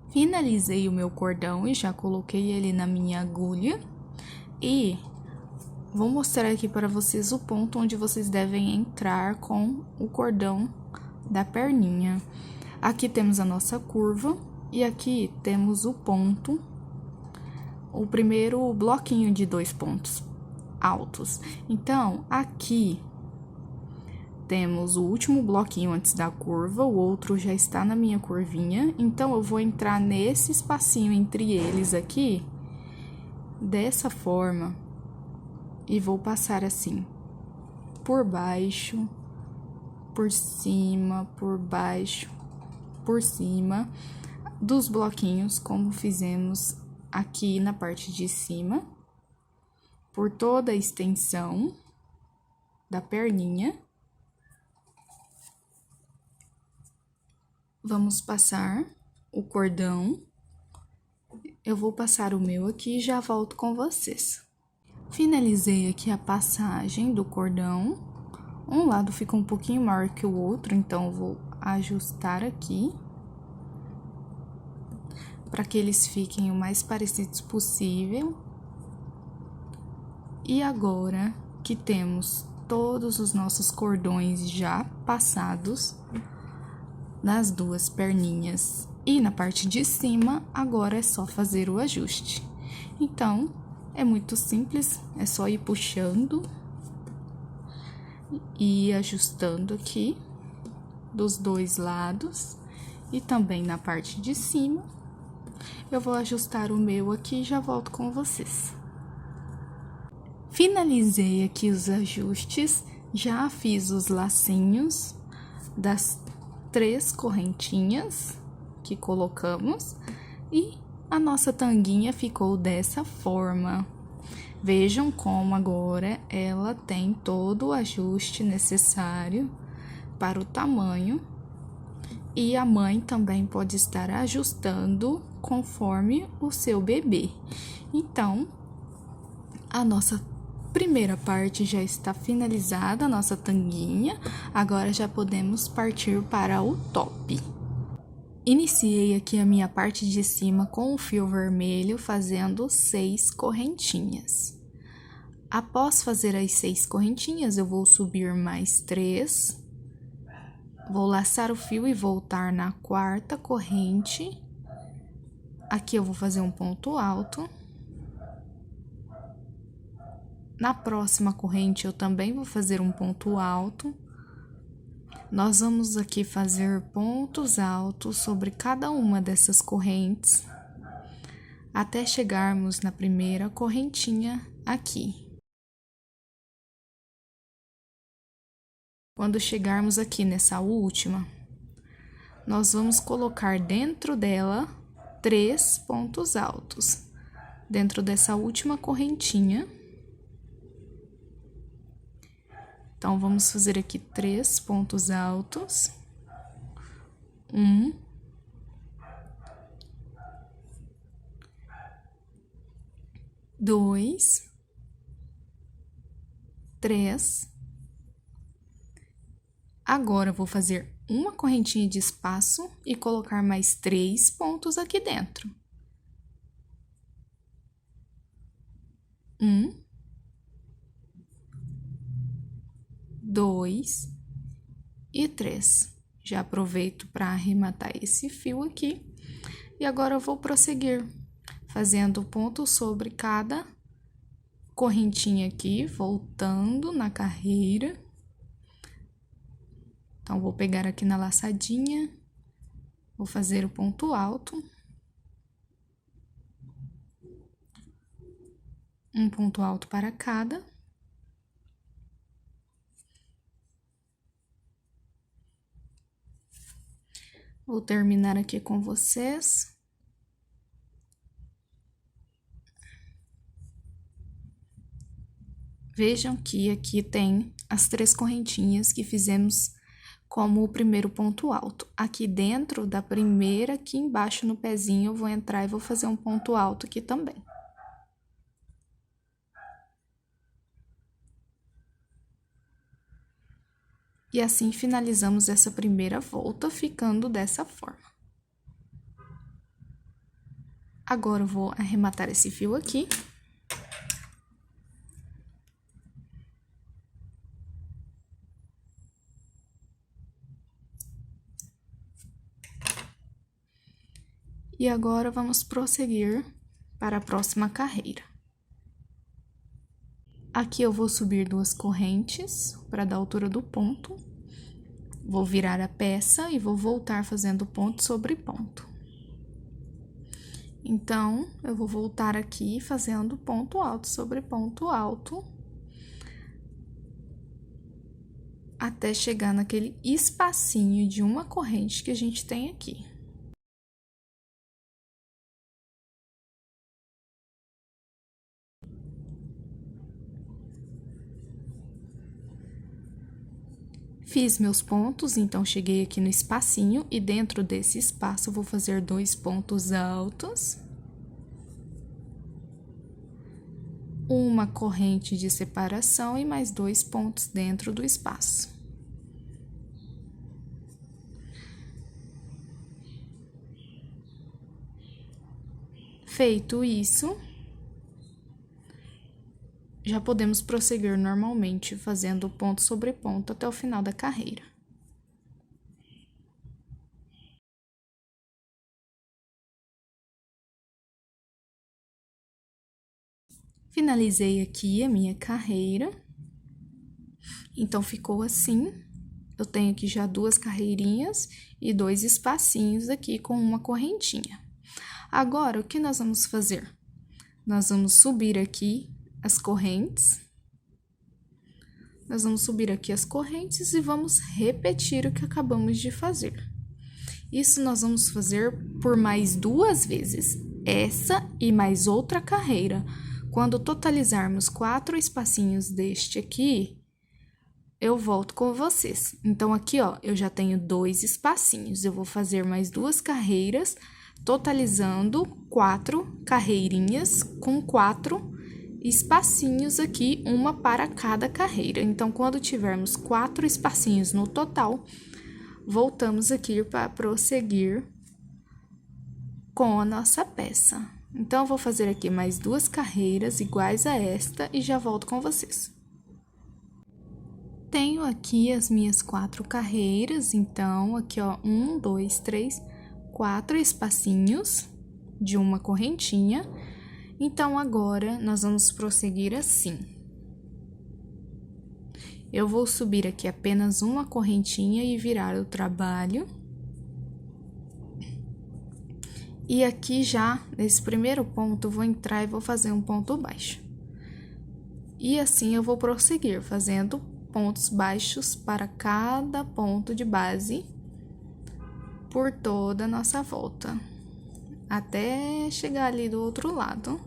Finalizei o meu cordão e já coloquei ele na minha agulha. E vou mostrar aqui para vocês o ponto onde vocês devem entrar com o cordão da perninha. Aqui temos a nossa curva e aqui temos o ponto, o primeiro bloquinho de 2 pontos altos. Então, aqui temos o último bloquinho antes da curva, o outro já está na minha curvinha. Então, eu vou entrar nesse espacinho entre eles aqui, dessa forma, e vou passar assim, por baixo, por cima, por baixo, por cima, dos bloquinhos, como fizemos aqui na parte de cima, por toda a extensão da perninha. vamos passar o cordão. Eu vou passar o meu aqui e já volto com vocês. Finalizei aqui a passagem do cordão. Um lado fica um pouquinho maior que o outro, então eu vou ajustar aqui para que eles fiquem o mais parecidos possível. E agora que temos todos os nossos cordões já passados nas duas perninhas e na parte de cima, agora é só fazer o ajuste. Então, é muito simples, é só ir puxando e ajustando aqui dos dois lados e também na parte de cima. Eu vou ajustar o meu aqui e já volto com vocês. Finalizei aqui os ajustes, já fiz os lacinhos das 3 correntinhas que colocamos e a nossa tanguinha ficou dessa forma. Vejam como agora ela tem todo o ajuste necessário para o tamanho e a mãe também pode estar ajustando conforme o seu bebê. Então, a nossa primeira parte já está finalizada, a nossa tanguinha. Agora já podemos partir para o top. Iniciei aqui a minha parte de cima com o fio vermelho, fazendo 6 correntinhas. Após fazer as 6 correntinhas, eu vou subir mais 3. Vou laçar o fio e voltar na 4ª corrente. Aqui eu vou fazer um ponto alto. Na próxima corrente, eu também vou fazer um ponto alto. Nós vamos aqui fazer pontos altos sobre cada uma dessas correntes, até chegarmos na primeira correntinha aqui. Quando chegarmos aqui nessa última, nós vamos colocar dentro dela 3 pontos altos, dentro dessa última correntinha. Então, vamos fazer aqui 3 pontos altos. 1, 2, 3. Agora, eu vou fazer uma correntinha de espaço e colocar mais 3 pontos aqui dentro. 1, 2 e 3. Já aproveito para arrematar esse fio aqui. E agora eu vou prosseguir fazendo ponto sobre cada correntinha aqui, voltando na carreira. Então, vou pegar aqui na laçadinha, vou fazer o ponto alto. Um ponto alto para cada. Vou terminar aqui com vocês. Vejam que aqui tem as 3 correntinhas que fizemos como o primeiro ponto alto. Aqui dentro da primeira, aqui embaixo no pezinho, eu vou entrar e vou fazer um ponto alto aqui também. E assim finalizamos essa primeira volta, ficando dessa forma. Agora, eu vou arrematar esse fio aqui. E agora, vamos prosseguir para a próxima carreira. Aqui eu vou subir 2 correntes para dar a altura do ponto. Vou virar a peça e vou voltar fazendo ponto sobre ponto. Então, eu vou voltar aqui fazendo ponto alto sobre ponto alto, até chegar naquele espacinho de uma corrente que a gente tem aqui. Fiz meus pontos, então cheguei aqui no espacinho e dentro desse espaço eu vou fazer 2 pontos altos. Uma corrente de separação e mais 2 pontos dentro do espaço. Feito isso, já podemos prosseguir normalmente, fazendo ponto sobre ponto até o final da carreira. Finalizei aqui a minha carreira. Então, ficou assim. Eu tenho aqui já 2 carreirinhas e 2 espacinhos aqui com uma correntinha. Agora, o que nós vamos fazer? Nós vamos subir aqui as correntes. Nós vamos subir aqui as correntes e vamos repetir o que acabamos de fazer. Isso nós vamos fazer por mais 2 vezes, essa e mais outra carreira. Quando totalizarmos 4 espacinhos deste aqui, eu volto com vocês. Então, aqui, ó, eu já tenho 2 espacinhos. Eu vou fazer mais 2 carreiras, totalizando 4 carreirinhas com 4 espacinhos aqui, uma para cada carreira. Então, quando tivermos 4 espacinhos no total, voltamos aqui para prosseguir com a nossa peça. Então, eu vou fazer aqui mais 2 carreiras iguais a esta e já volto com vocês. Tenho aqui as minhas 4 carreiras, então, aqui, ó, 1, 2, 3, 4 espacinhos de uma correntinha. Então, agora, nós vamos prosseguir assim. Eu vou subir aqui apenas uma correntinha e virar o trabalho. E aqui já, nesse primeiro ponto, eu vou entrar e vou fazer um ponto baixo. E assim, eu vou prosseguir fazendo pontos baixos para cada ponto de base por toda a nossa volta, até chegar ali do outro lado.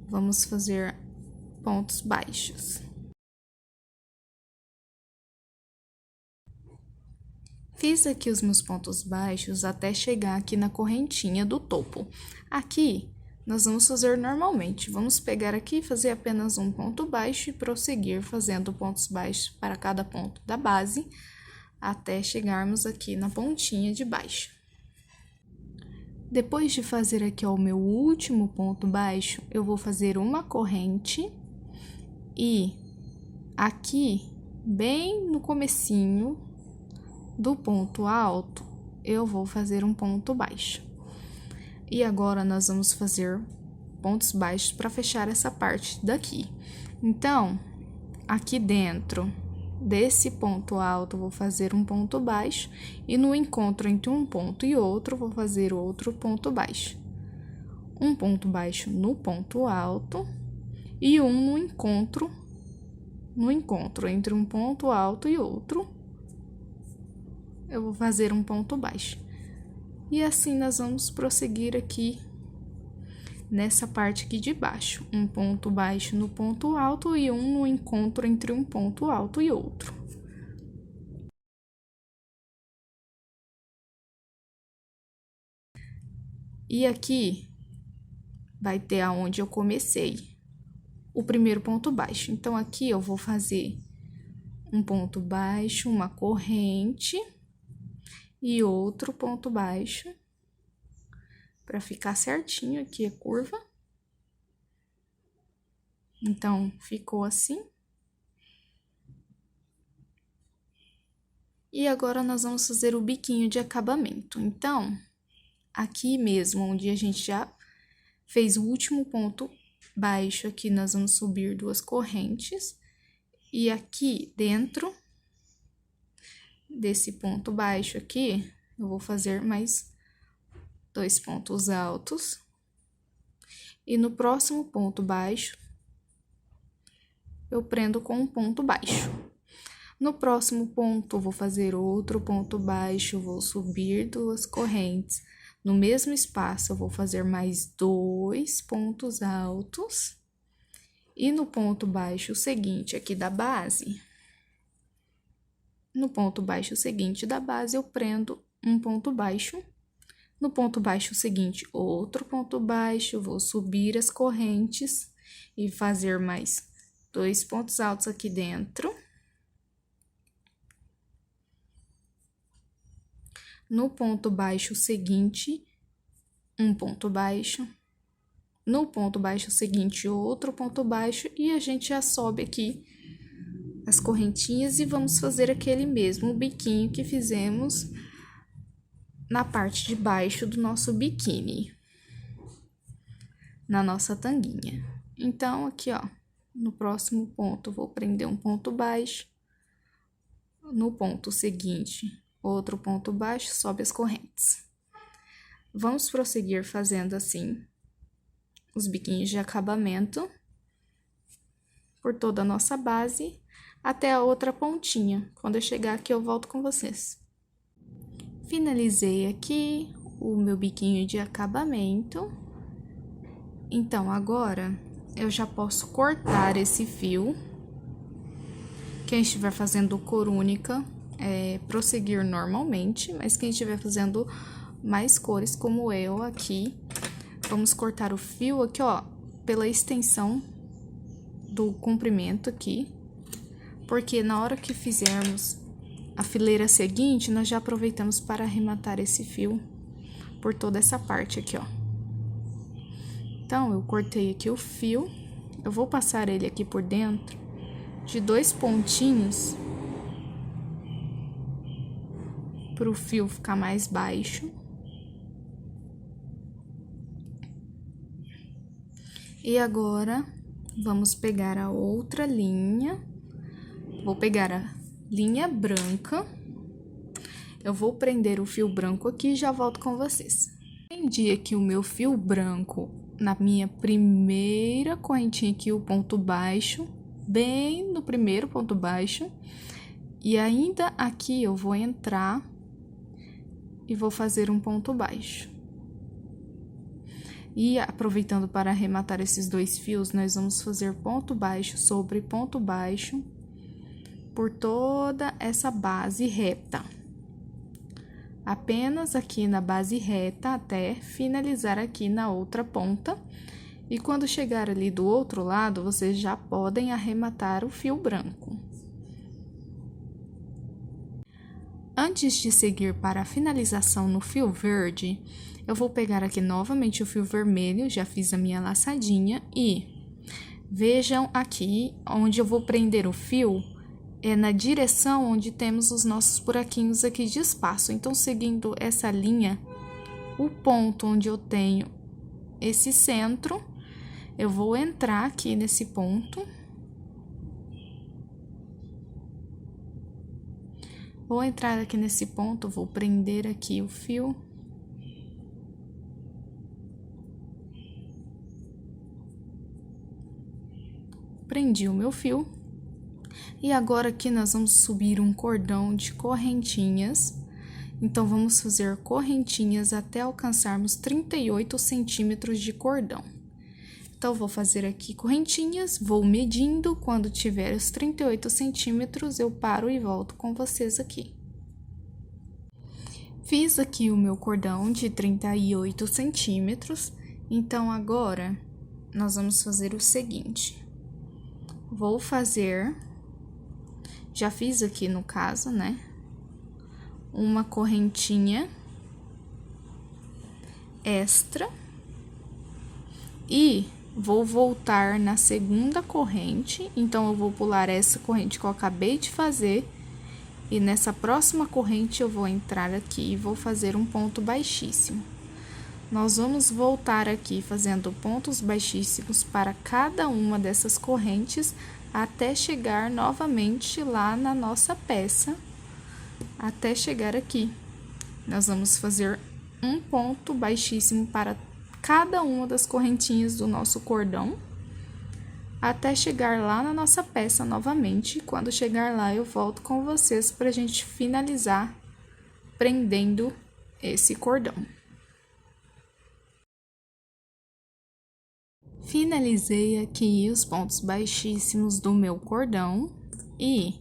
Vamos fazer pontos baixos. Fiz aqui os meus pontos baixos até chegar aqui na correntinha do topo. Aqui, nós vamos fazer normalmente. Vamos pegar aqui e fazer apenas um ponto baixo e prosseguir fazendo pontos baixos para cada ponto da base, até chegarmos aqui na pontinha de baixo. Depois de fazer aqui, ó, o meu último ponto baixo, eu vou fazer uma corrente e aqui, bem no comecinho do ponto alto, eu vou fazer um ponto baixo. E agora, nós vamos fazer pontos baixos para fechar essa parte daqui. Então, aqui dentro desse ponto alto, vou fazer um ponto baixo, e no encontro entre um ponto e outro, vou fazer outro ponto baixo. Um ponto baixo no ponto alto, e um no encontro entre um ponto alto e outro, eu vou fazer um ponto baixo. E assim, nós vamos prosseguir aqui nessa parte aqui de baixo. Um ponto baixo no ponto alto e um no encontro entre um ponto alto e outro. E aqui vai ter aonde eu comecei o primeiro ponto baixo. Então, aqui eu vou fazer um ponto baixo, uma corrente e outro ponto baixo, para ficar certinho aqui a curva. Então, ficou assim. E agora, nós vamos fazer o biquinho de acabamento. Então, aqui mesmo, onde a gente já fez o último ponto baixo, aqui nós vamos subir 2 correntes. E aqui dentro desse ponto baixo aqui, eu vou fazer mais 2 pontos altos. E no próximo ponto baixo, eu prendo com um ponto baixo. No próximo ponto, vou fazer outro ponto baixo, vou subir 2 correntes. No mesmo espaço, eu vou fazer mais 2 pontos altos. E no ponto baixo seguinte aqui da base, No ponto baixo seguinte da base, eu prendo um ponto baixo. No ponto baixo seguinte, outro ponto baixo, vou subir as correntes e fazer mais 2 pontos altos aqui dentro. No ponto baixo seguinte, um ponto baixo. No ponto baixo seguinte, outro ponto baixo, e a gente já sobe aqui as correntinhas e vamos fazer aquele mesmo biquinho que fizemos na parte de baixo do nosso biquíni, na nossa tanguinha. Então, aqui, ó, no próximo ponto, vou prender um ponto baixo. No ponto seguinte, outro ponto baixo, sobe as correntes. Vamos prosseguir fazendo assim os biquinhos de acabamento por toda a nossa base até a outra pontinha. Quando eu chegar aqui, eu volto com vocês. Finalizei aqui o meu biquinho de acabamento. Então, agora, eu já posso cortar esse fio. Quem estiver fazendo cor única, prosseguir normalmente, mas quem estiver fazendo mais cores, como eu aqui, vamos cortar o fio aqui, ó, pela extensão do comprimento aqui, porque na hora que fizermos a fileira seguinte, nós já aproveitamos para arrematar esse fio por toda essa parte aqui, ó. Então, eu cortei aqui o fio, eu vou passar ele aqui por dentro de 2 pontinhos para o fio ficar mais baixo. E agora, vamos pegar a outra linha. Vou pegar a linha branca. Eu vou prender o fio branco aqui e já volto com vocês. Prendi aqui o meu fio branco na minha primeira correntinha aqui, o ponto baixo, bem no primeiro ponto baixo. E ainda aqui eu vou entrar e vou fazer um ponto baixo. E aproveitando para arrematar esses 2 fios, nós vamos fazer ponto baixo sobre ponto baixo por toda essa base reta. Apenas aqui na base reta até finalizar aqui na outra ponta. E quando chegar ali do outro lado, vocês já podem arrematar o fio branco. Antes de seguir para a finalização no fio verde, eu vou pegar aqui novamente o fio vermelho, já fiz a minha laçadinha e vejam aqui onde eu vou prender o fio, é na direção onde temos os nossos buraquinhos aqui de espaço. Então, seguindo essa linha, o ponto onde eu tenho esse centro, eu vou entrar aqui nesse ponto. Vou entrar aqui nesse ponto, vou prender aqui o fio. Prendi o meu fio. E agora aqui nós vamos subir um cordão de correntinhas. Então, vamos fazer correntinhas até alcançarmos 38 centímetros de cordão. Então, vou fazer aqui correntinhas, vou medindo, quando tiver os 38 centímetros, eu paro e volto com vocês aqui. Fiz aqui o meu cordão de 38 centímetros, então, agora, nós vamos fazer o seguinte. Vou fazer, já fiz aqui no caso, né, uma correntinha extra e vou voltar na segunda corrente. Então, eu vou pular essa corrente que eu acabei de fazer e nessa próxima corrente eu vou entrar aqui e vou fazer um ponto baixíssimo. Nós vamos voltar aqui fazendo pontos baixíssimos para cada uma dessas correntes até chegar novamente lá na nossa peça, até chegar aqui. Nós vamos fazer um ponto baixíssimo para cada uma das correntinhas do nosso cordão, até chegar lá na nossa peça novamente. Quando chegar lá, eu volto com vocês para a gente finalizar prendendo esse cordão. Finalizei aqui os pontos baixíssimos do meu cordão e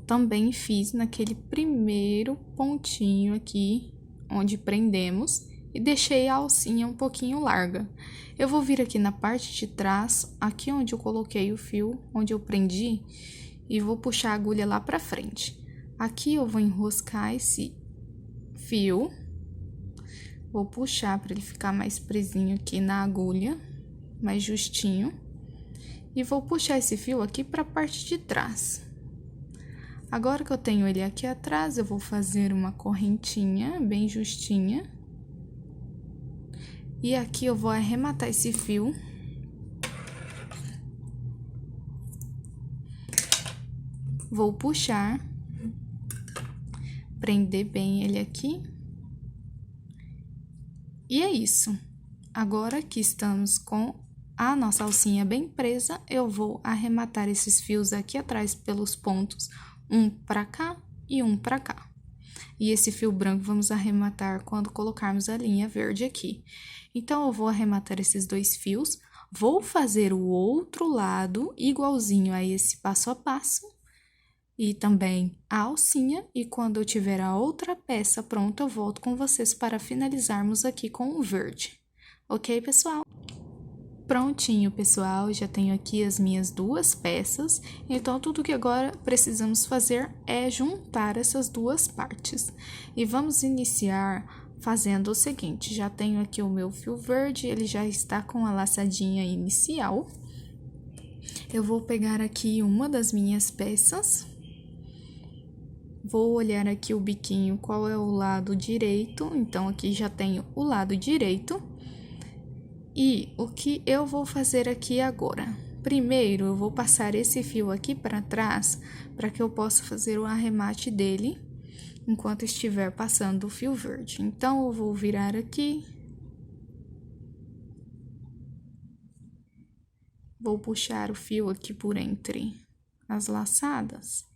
também fiz naquele primeiro pontinho aqui, onde prendemos, e deixei a alcinha um pouquinho larga. Eu vou vir aqui na parte de trás, aqui onde eu coloquei o fio, onde eu prendi, e vou puxar a agulha lá pra frente. Aqui eu vou enroscar esse fio, vou puxar para ele ficar mais presinho aqui na agulha, mais justinho, e vou puxar esse fio aqui para a parte de trás. Agora que eu tenho ele aqui atrás, eu vou fazer uma correntinha bem justinha. E aqui eu vou arrematar esse fio. Vou puxar, prender bem ele aqui. E é isso. Agora que estamos com a nossa alcinha bem presa, eu vou arrematar esses fios aqui atrás pelos pontos, um pra cá e um pra cá. E esse fio branco vamos arrematar quando colocarmos a linha verde aqui. Então, eu vou arrematar esses dois fios, vou fazer o outro lado igualzinho a esse passo a passo, e também a alcinha, e quando eu tiver a outra peça pronta, eu volto com vocês para finalizarmos aqui com o verde. Ok, pessoal? Prontinho, pessoal, já tenho aqui as minhas duas peças, então tudo que agora precisamos fazer é juntar essas duas partes. E vamos iniciar fazendo o seguinte, já tenho aqui o meu fio verde, ele já está com a laçadinha inicial. Eu vou pegar aqui uma das minhas peças, vou olhar aqui o biquinho, qual é o lado direito, então aqui já tenho o lado direito. E o que eu vou fazer aqui agora? Primeiro, eu vou passar esse fio aqui para trás, para que eu possa fazer o arremate dele, enquanto estiver passando o fio verde. Então, eu vou virar aqui. Vou puxar o fio aqui por entre as laçadas.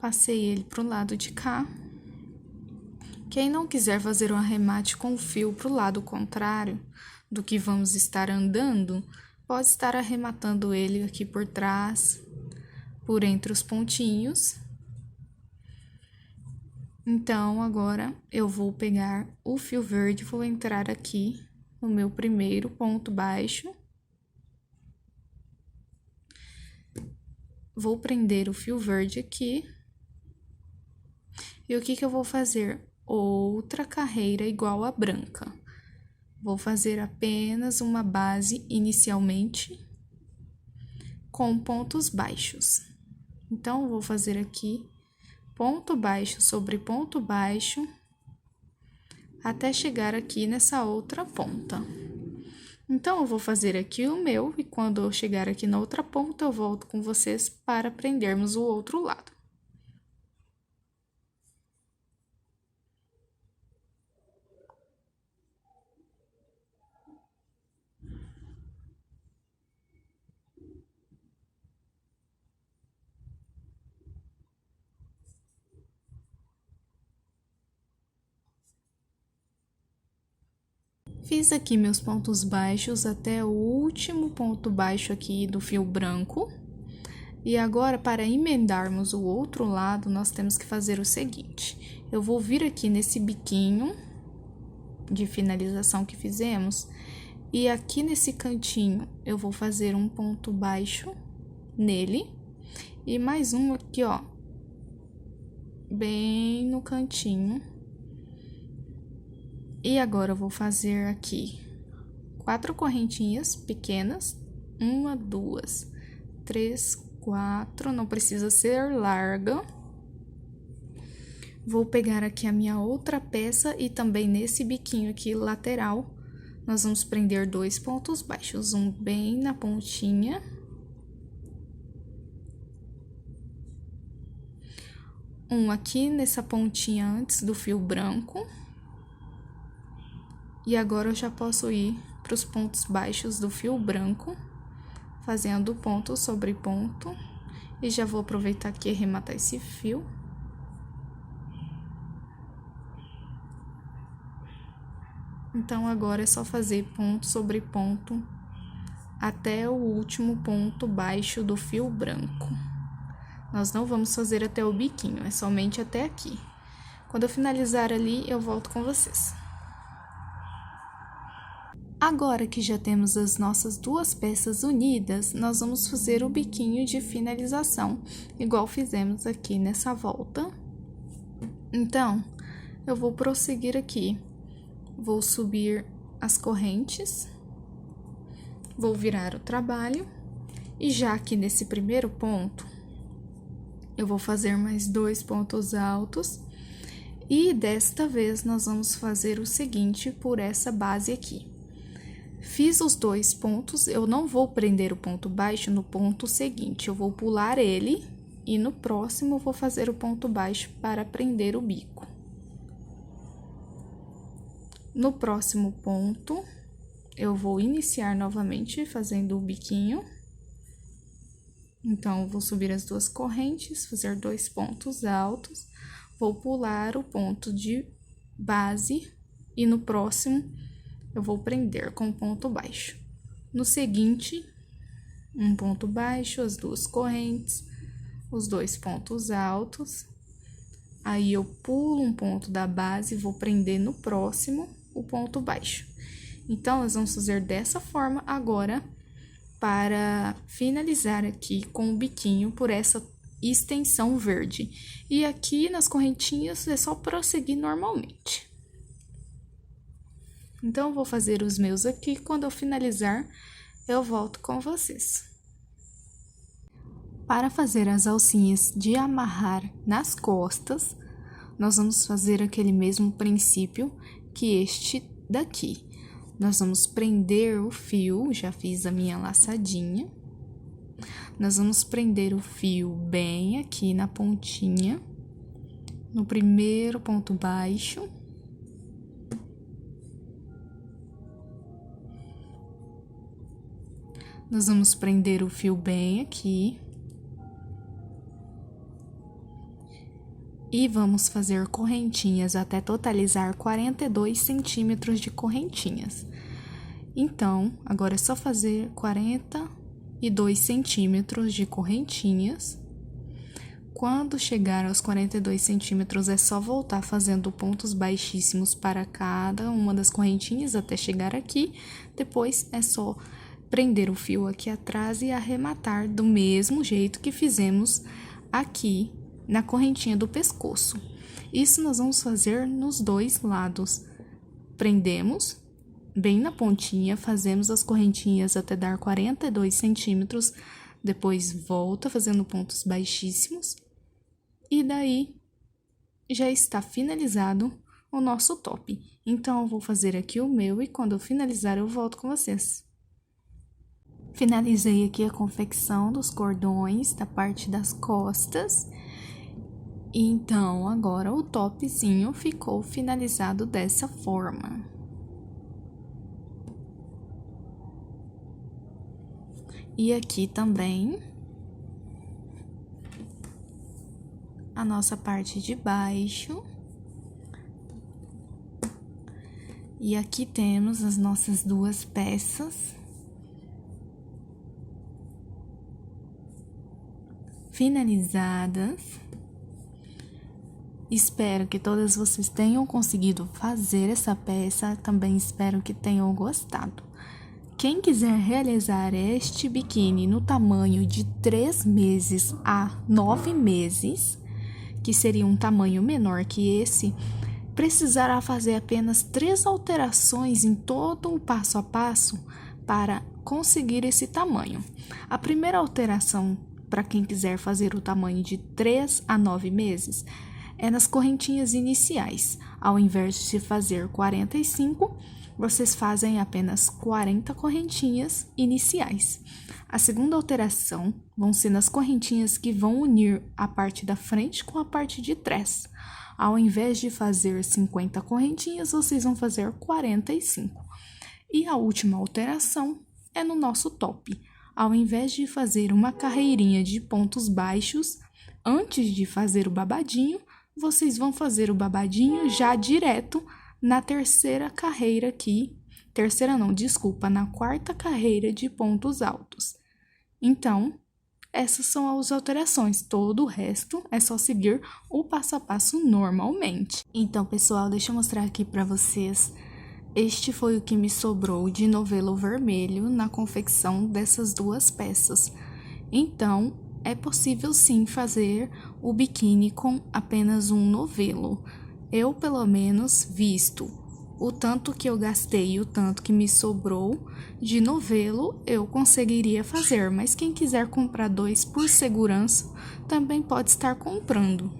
Passei ele pro lado de cá. Quem não quiser fazer o arremate com o fio pro lado contrário do que vamos estar andando, pode estar arrematando ele aqui por trás, por entre os pontinhos. Então, agora, eu vou pegar o fio verde, vou entrar aqui no meu primeiro ponto baixo. Vou prender o fio verde aqui. E o que eu vou fazer? Outra carreira igual a branca. Vou fazer apenas uma base inicialmente com pontos baixos. Então, vou fazer aqui ponto baixo sobre ponto baixo até chegar aqui nessa outra ponta. Então, eu vou fazer aqui o meu e quando eu chegar aqui na outra ponta, eu volto com vocês para prendermos o outro lado. Fiz aqui meus pontos baixos até o último ponto baixo aqui do fio branco. E agora, para emendarmos o outro lado, nós temos que fazer o seguinte. Eu vou vir aqui nesse biquinho de finalização que fizemos. E aqui nesse cantinho, eu vou fazer um ponto baixo nele. E mais um aqui, ó, bem no cantinho. E agora, eu vou fazer aqui 4 correntinhas pequenas. 1, 2, 3, 4. Não precisa ser larga. Vou pegar aqui a minha outra peça e também nesse biquinho aqui lateral, nós vamos prender 2 pontos baixos. Um bem na pontinha. Um aqui nessa pontinha antes do fio branco. E agora, eu já posso ir para os pontos baixos do fio branco, fazendo ponto sobre ponto. E já vou aproveitar aqui e arrematar esse fio. Então, agora é só fazer ponto sobre ponto até o último ponto baixo do fio branco. Nós não vamos fazer até o biquinho, é somente até aqui. Quando eu finalizar ali, eu volto com vocês. Agora que já temos as nossas duas peças unidas, nós vamos fazer o biquinho de finalização, igual fizemos aqui nessa volta. Então, eu vou prosseguir aqui. Vou subir as correntes, vou virar o trabalho, e já aqui nesse primeiro ponto, eu vou fazer mais 2 pontos altos, e desta vez nós vamos fazer o seguinte por essa base aqui. Fiz os 2 pontos, eu não vou prender o ponto baixo no ponto seguinte, eu vou pular ele, e no próximo eu vou fazer o ponto baixo para prender o bico. No próximo ponto, eu vou iniciar novamente fazendo o biquinho. Então, eu vou subir as 2 correntes, fazer 2 pontos altos, vou pular o ponto de base e no próximo eu vou prender com ponto baixo. No seguinte, um ponto baixo, as 2 correntes, os 2 pontos altos. Aí, eu pulo um ponto da base e vou prender no próximo o ponto baixo. Então, nós vamos fazer dessa forma agora para finalizar aqui com o biquinho por essa extensão verde. E aqui nas correntinhas é só prosseguir normalmente. Então, eu vou fazer os meus aqui, quando eu finalizar, eu volto com vocês. Para fazer as alcinhas de amarrar nas costas, nós vamos fazer aquele mesmo princípio que este daqui. Nós vamos prender o fio, já fiz a minha laçadinha. Nós vamos prender o fio bem aqui na pontinha, no primeiro ponto baixo. Nós vamos prender o fio bem aqui. E vamos fazer correntinhas até totalizar 42 centímetros de correntinhas. Então, agora é só fazer 42 centímetros de correntinhas. Quando chegar aos 42 centímetros, é só voltar fazendo pontos baixíssimos para cada uma das correntinhas até chegar aqui. Depois, é só prender o fio aqui atrás e arrematar do mesmo jeito que fizemos aqui na correntinha do pescoço. Isso nós vamos fazer nos 2 lados. Prendemos bem na pontinha, fazemos as correntinhas até dar 42 centímetros, depois volta fazendo pontos baixíssimos, e daí já está finalizado o nosso top. Então, eu vou fazer aqui o meu, e quando eu finalizar, eu volto com vocês. Finalizei aqui a confecção dos cordões da parte das costas. Então, agora o topzinho ficou finalizado dessa forma. E aqui também a nossa parte de baixo. E aqui temos as nossas 2 peças finalizadas. Espero que todas vocês tenham conseguido fazer essa peça, também espero que tenham gostado. Quem quiser realizar este biquíni no tamanho de 3 meses a 9 meses, que seria um tamanho menor que esse, precisará fazer apenas 3 alterações em todo o passo a passo para conseguir esse tamanho. A primeira alteração, para quem quiser fazer o tamanho de 3 a 9 meses, é nas correntinhas iniciais. Ao invés de fazer 45, vocês fazem apenas 40 correntinhas iniciais. A segunda alteração vão ser nas correntinhas que vão unir a parte da frente com a parte de trás. Ao invés de fazer 50 correntinhas, vocês vão fazer 45. E a última alteração é no nosso top. Ao invés de fazer uma carreirinha de pontos baixos, antes de fazer o babadinho, vocês vão fazer o babadinho já direto na terceira carreira aqui, na quarta carreira de pontos altos. Então, essas são as alterações, todo o resto é só seguir o passo a passo normalmente. Então, pessoal, deixa eu mostrar aqui para vocês. Este foi o que me sobrou de novelo vermelho na confecção dessas duas peças. Então, é possível sim fazer o biquíni com apenas um novelo. Eu, pelo menos, visto o tanto que eu gastei e o tanto que me sobrou de novelo, eu conseguiria fazer, mas quem quiser comprar 2 por segurança, também pode estar comprando.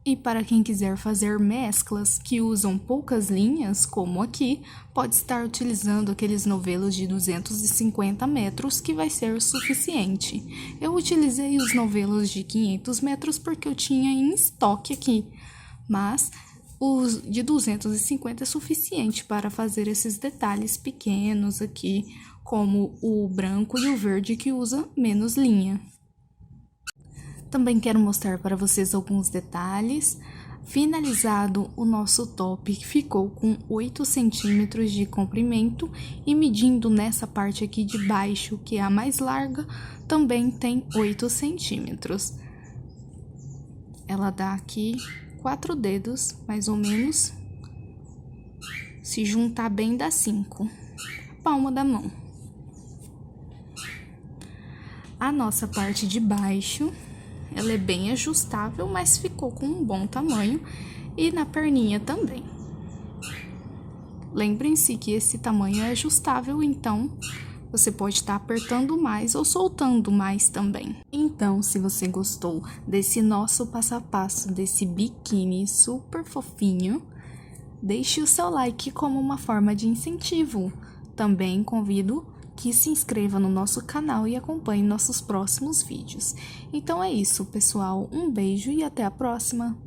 E para quem quiser fazer mesclas que usam poucas linhas, como aqui, pode estar utilizando aqueles novelos de 250 metros, que vai ser o suficiente. Eu utilizei os novelos de 500 metros porque eu tinha em estoque aqui, mas os de 250 é suficiente para fazer esses detalhes pequenos aqui, como o branco e o verde que usa menos linha. Também quero mostrar para vocês alguns detalhes. Finalizado o nosso top, ficou com 8 centímetros de comprimento e medindo nessa parte aqui de baixo, que é a mais larga, também tem 8 centímetros. Ela dá aqui 4 dedos, mais ou menos. Se juntar bem, dá 5. Palma da mão. A nossa parte de baixo, ela é bem ajustável, mas ficou com um bom tamanho. E na perninha também. Lembrem-se que esse tamanho é ajustável, então você pode estar apertando mais ou soltando mais também. Então, se você gostou desse nosso passo a passo, desse biquíni super fofinho, deixe o seu like como uma forma de incentivo. Também convido que se inscreva no nosso canal e acompanhe nossos próximos vídeos. Então é isso, pessoal. Um beijo e até a próxima!